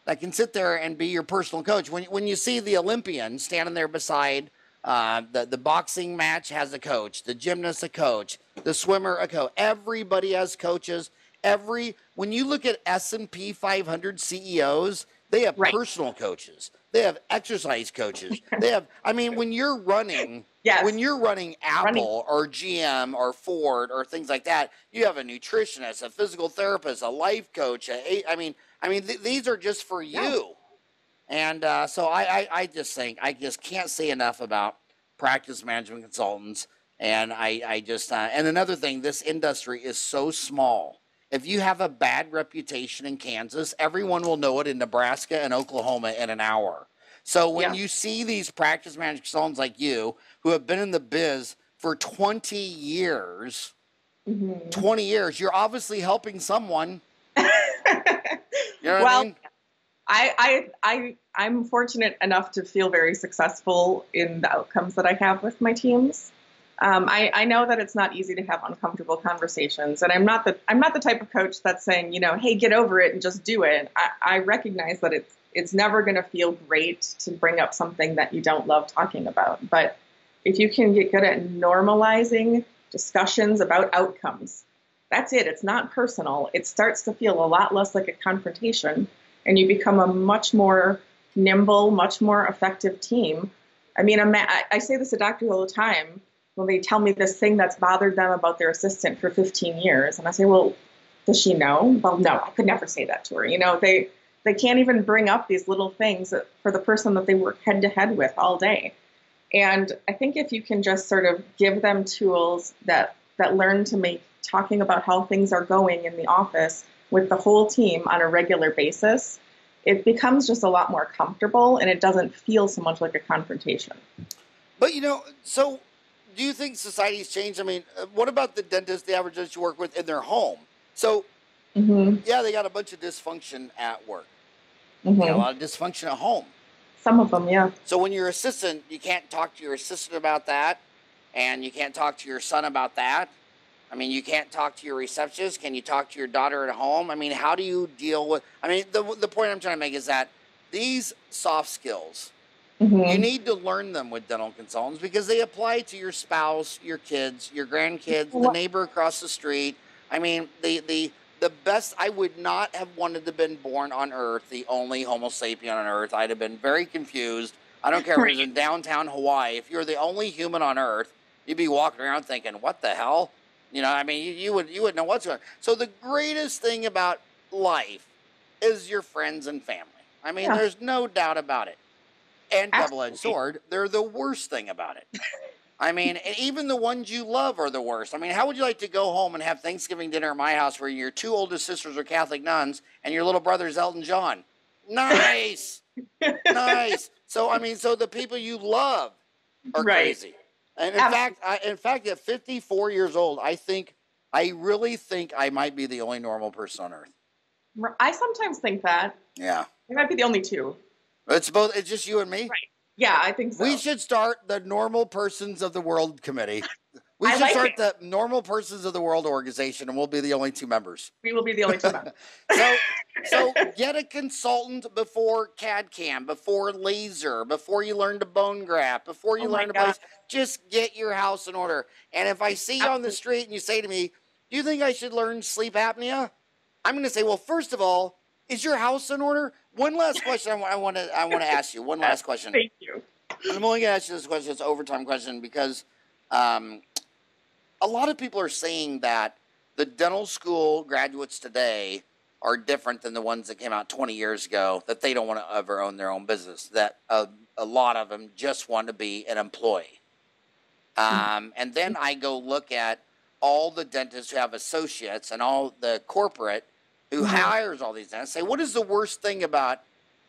that can sit there and be your personal coach. When you see the Olympian standing there beside the boxing match has a coach, the gymnast a coach, the swimmer a coach. Everybody has coaches. When you look at S&P 500 CEOs, they have personal coaches. They have exercise coaches. They have. I mean, when you're running, Apple or GM or Ford or things like that, you have a nutritionist, a physical therapist, a life coach. These are just for you. And so I just think I just can't say enough about practice management consultants. And and another thing, this industry is so small. If you have a bad reputation in Kansas, everyone will know it in Nebraska and Oklahoma in an hour. So when you see these practice management consultants like you who have been in the biz for 20 years, you're obviously helping someone. You know what I mean? I'm fortunate enough to feel very successful in the outcomes that I have with my teams. I know that it's not easy to have uncomfortable conversations, and I'm not the type of coach that's saying, hey, get over it and just do it. I recognize that it's never going to feel great to bring up something that you don't love talking about. But if you can get good at normalizing discussions about outcomes, that's it. It's not personal. It starts to feel a lot less like a confrontation, and you become a much more nimble, much more effective team. I mean, I say this to doctors all the time when they tell me this thing that's bothered them about their assistant for 15 years. And I say, well, does she know? Well, no, I could never say that to her. They can't even bring up these little things for the person that they work head to head with all day. And I think if you can just sort of give them tools that learn to make talking about how things are going in the office with the whole team on a regular basis, it becomes just a lot more comfortable and it doesn't feel so much like a confrontation. But, so do you think society's changed? I mean, what about the dentist, the average dentist you work with in their home? So Yeah, they got a bunch of dysfunction at work. They got a lot of dysfunction at home. Some of them, yeah. So when you're assistant, you can't talk to your assistant about that, and you can't talk to your son about that. I mean, you can't talk to your receptionist. Can you talk to your daughter at home? I mean, how do you deal with? I mean, the point I'm trying to make is that these soft skills, you need to learn them with dental consultants because they apply to your spouse, your kids, your grandkids, the neighbor across the street. I mean, the best. I would not have wanted to have been born on Earth, the only Homo sapien on Earth. I'd have been very confused. I don't care if it was in downtown Hawaii. If you're the only human on Earth, you'd be walking around thinking, "What the hell?" You know, I mean, you wouldn't know what's going on. So the greatest thing about life is your friends and family. I mean, there's no doubt about it. And double-edged sword, they're the worst thing about it. I mean, and even the ones you love are the worst. I mean, how would you like to go home and have Thanksgiving dinner at my house where your two oldest sisters are Catholic nuns and your little brother's Elton John? Nice. Nice. So, I mean, so the people you love are crazy. And in fact, at 54 years old, I really think I might be the only normal person on Earth. I sometimes think that. Yeah. I might be the only two. It's just you and me? Right. Yeah, I think so. We should start the Normal Persons of the World Committee. We should start the Normal Persons of the World organization, and we'll be the only two members. We will be the only two members. So get a consultant before CAD/CAM, before laser, before you learn to bone graft, before you learn to place. Just get your house in order. And if I see you on the street and you say to me, "Do you think I should learn sleep apnea?" I'm going to say, "Well, first of all, is your house in order?" One last question I want to ask you. One last question. Thank you. And I'm only going to ask you this question. It's an overtime question because a lot of people are saying that the dental school graduates today are different than the ones that came out 20 years ago, that they don't want to ever own their own business, that a lot of them just want to be an employee. And then I go look at all the dentists who have associates and all the corporate who hires all these dentists, say, what is the worst thing about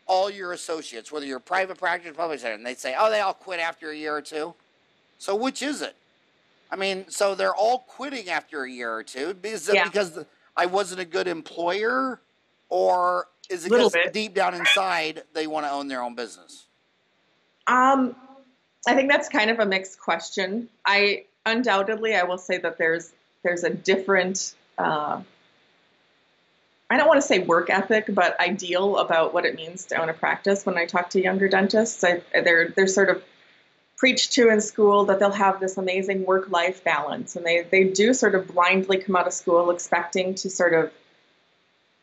all your associates, whether you're private practice or public sector? And they say, oh, they all quit after a year or two. So which is it? I mean, so they're all quitting after a year or two. Is it because I wasn't a good employer? Or is it because deep down inside they want to own their own business? I think that's kind of a mixed question. Undoubtedly, I will say that there's a different, I don't want to say work ethic, but ideal about what it means to own a practice. When I talk to younger dentists, they're sort of preached to in school that they'll have this amazing work-life balance. And they do sort of blindly come out of school expecting to sort of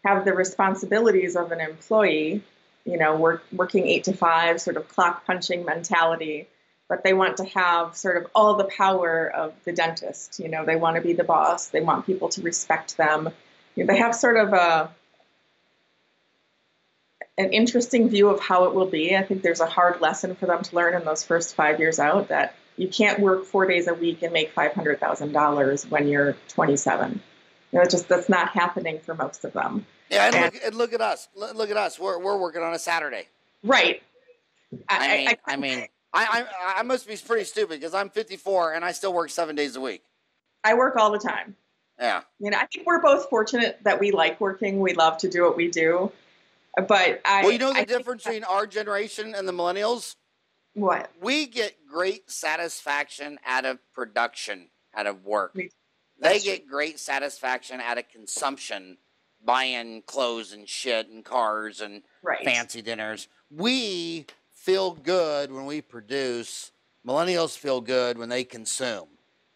have the responsibilities of an employee, you know, working 8 to 5, sort of clock punching mentality. But they want to have sort of all the power of the dentist. You know, they want to be the boss. They want people to respect them. You know, they have sort of an interesting view of how it will be. I think there's a hard lesson for them to learn in those first 5 years out, that you can't work 4 days a week and make $500,000 when you're 27. You know, that's not happening for most of them. Yeah, and look at us. Look at us. We're working on a Saturday. Right. I mean, I must be pretty stupid because I'm 54 and I still work 7 days a week. I work all the time. Yeah. You know, I think we're both fortunate that we like working. We love to do what we do. But well, you know the difference between our generation and the millennials? What? We get great satisfaction out of production, out of work. They get great satisfaction out of consumption, buying clothes and shit and cars and fancy dinners. We feel good when we produce. Millennials feel good when they consume.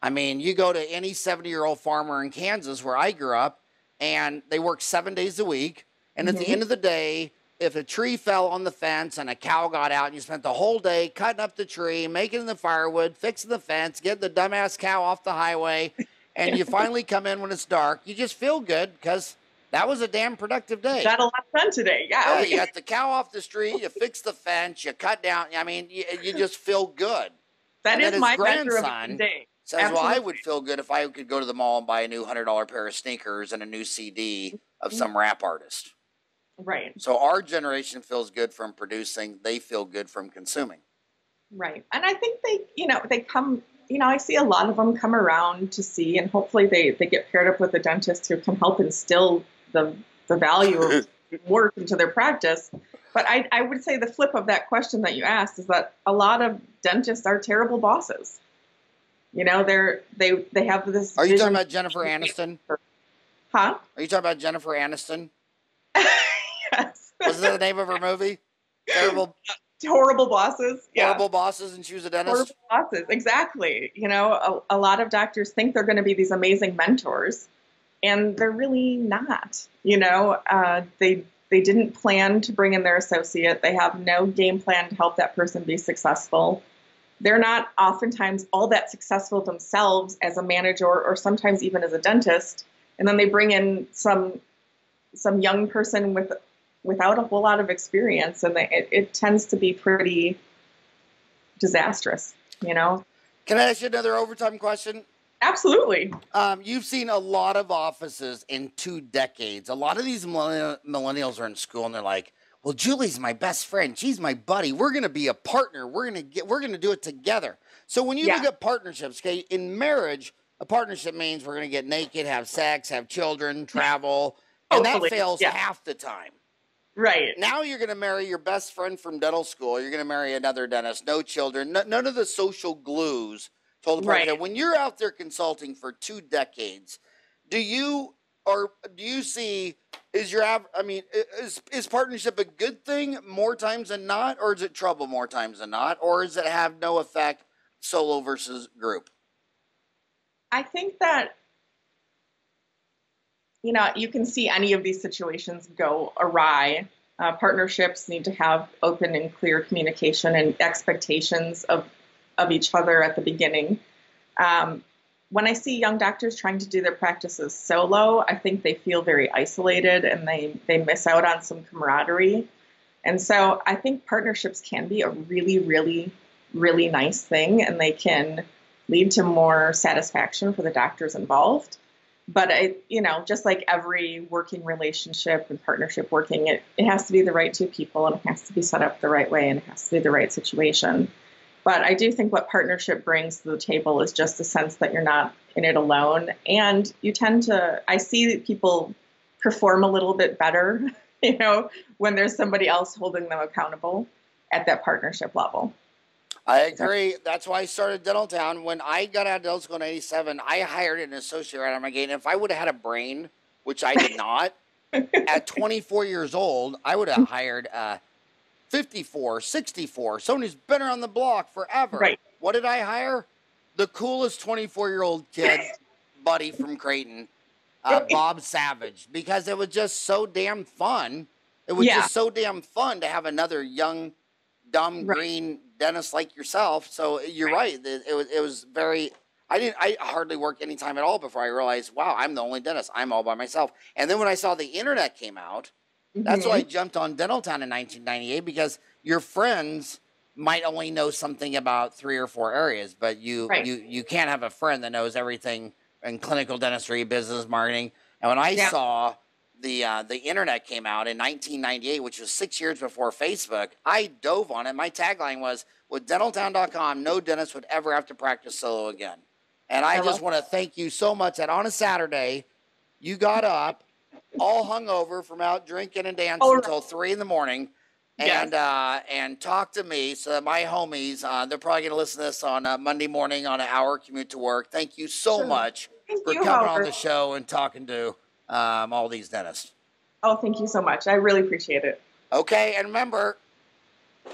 I mean, you go to any 70-year-old farmer in Kansas where I grew up, and they work 7 days a week. And at the end of the day, if a tree fell on the fence and a cow got out and you spent the whole day cutting up the tree, making the firewood, fixing the fence, getting the dumbass cow off the highway, and you finally come in when it's dark, you just feel good because that was a damn productive day. Got a lot done today, yeah. You got the cow off the street, you fix the fence, you cut down. I mean, you just feel good. That is my measure of the day. Says, absolutely. Well, I would feel good if I could go to the mall and buy a new $100 pair of sneakers and a new CD of some rap artist. Right. So our generation feels good from producing. They feel good from consuming. Right. And I think they come, I see a lot of them come around to see, and hopefully they get paired up with a dentist who can help instill the value of work into their practice. But I would say the flip of that question that you asked is that a lot of dentists are terrible bosses. You know, they have this. Are you talking about Jennifer Aniston? Huh? Are you talking about Jennifer Aniston? Yes. Was that the name of her movie? Horrible bosses. Horrible bosses, and she was a dentist. Horrible bosses, exactly. You know, a lot of doctors think they're going to be these amazing mentors, and they're really not. You know, they didn't plan to bring in their associate. They have no game plan to help that person be successful. They're not oftentimes all that successful themselves as a manager or sometimes even as a dentist. And then they bring in some young person without a whole lot of experience, and it tends to be pretty disastrous, you know? Can I ask you another overtime question? Absolutely. You've seen a lot of offices in 2 decades. A lot of these millennials are in school and they're like, well, Julie's my best friend. She's my buddy. We're going to be a partner. We're going to do it together. So when you look at partnerships, okay, in marriage, a partnership means we're going to get naked, have sex, have children, travel, and that fails half the time. Right. Now you're going to marry your best friend from dental school. You're going to marry another dentist, no children, none of the social glues. When you're out there consulting for 2 decades, do you see, is partnership a good thing more times than not, or is it trouble more times than not, or does it have no effect, solo versus group? I think that, you know, you can see any of these situations go awry. Partnerships need to have open and clear communication and expectations of each other at the beginning. When I see young doctors trying to do their practices solo, I think they feel very isolated and they miss out on some camaraderie. And so I think partnerships can be a really, really, really nice thing, and they can lead to more satisfaction for the doctors involved. But just like every working relationship and partnership working, it has to be the right 2 people, and it has to be set up the right way, and it has to be the right situation. But I do think what partnership brings to the table is just the sense that you're not in it alone. And I see people perform a little bit better, you know, when there's somebody else holding them accountable at that partnership level. I agree. That's why I started Dentaltown. When I got out of dental school in 87, I hired an associate right out of my gate. And if I would have had a brain, which I did not, at 24 years old, I would have hired 54, 64, someone who's been around the block forever. Right. What did I hire? The coolest 24-year-old kid, buddy from Creighton, Bob Savage, because it was just so damn fun. It was just so damn fun to have another young, dumb, green dentist like yourself. So you're right. It was very, I hardly worked any time at all before I realized, wow, I'm the only dentist. I'm all by myself. And then when I saw the internet came out, that's why I jumped on Dentaltown in 1998, because your friends might only know something about 3 or 4 areas, but you can't have a friend that knows everything in clinical dentistry, business, marketing. And when I saw the internet came out in 1998, which was 6 years before Facebook, I dove on it. My tagline was, with Dentaltown.com, no dentist would ever have to practice solo again. And I just want to thank you so much that on a Saturday, you got up all hungover from out drinking and dancing until 3 in the morning and talk to me, so that my homies, they're probably going to listen to this on Monday morning on an hour commute to work. Thank you so much for coming on the show and talking to all these dentists. Oh, thank you so much. I really appreciate it. Okay, and remember,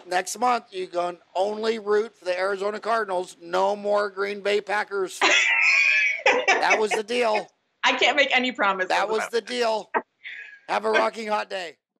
next month you can only root for the Arizona Cardinals. No more Green Bay Packers. That was the deal. I can't make any promises. That was the deal. Have a rocking hot day.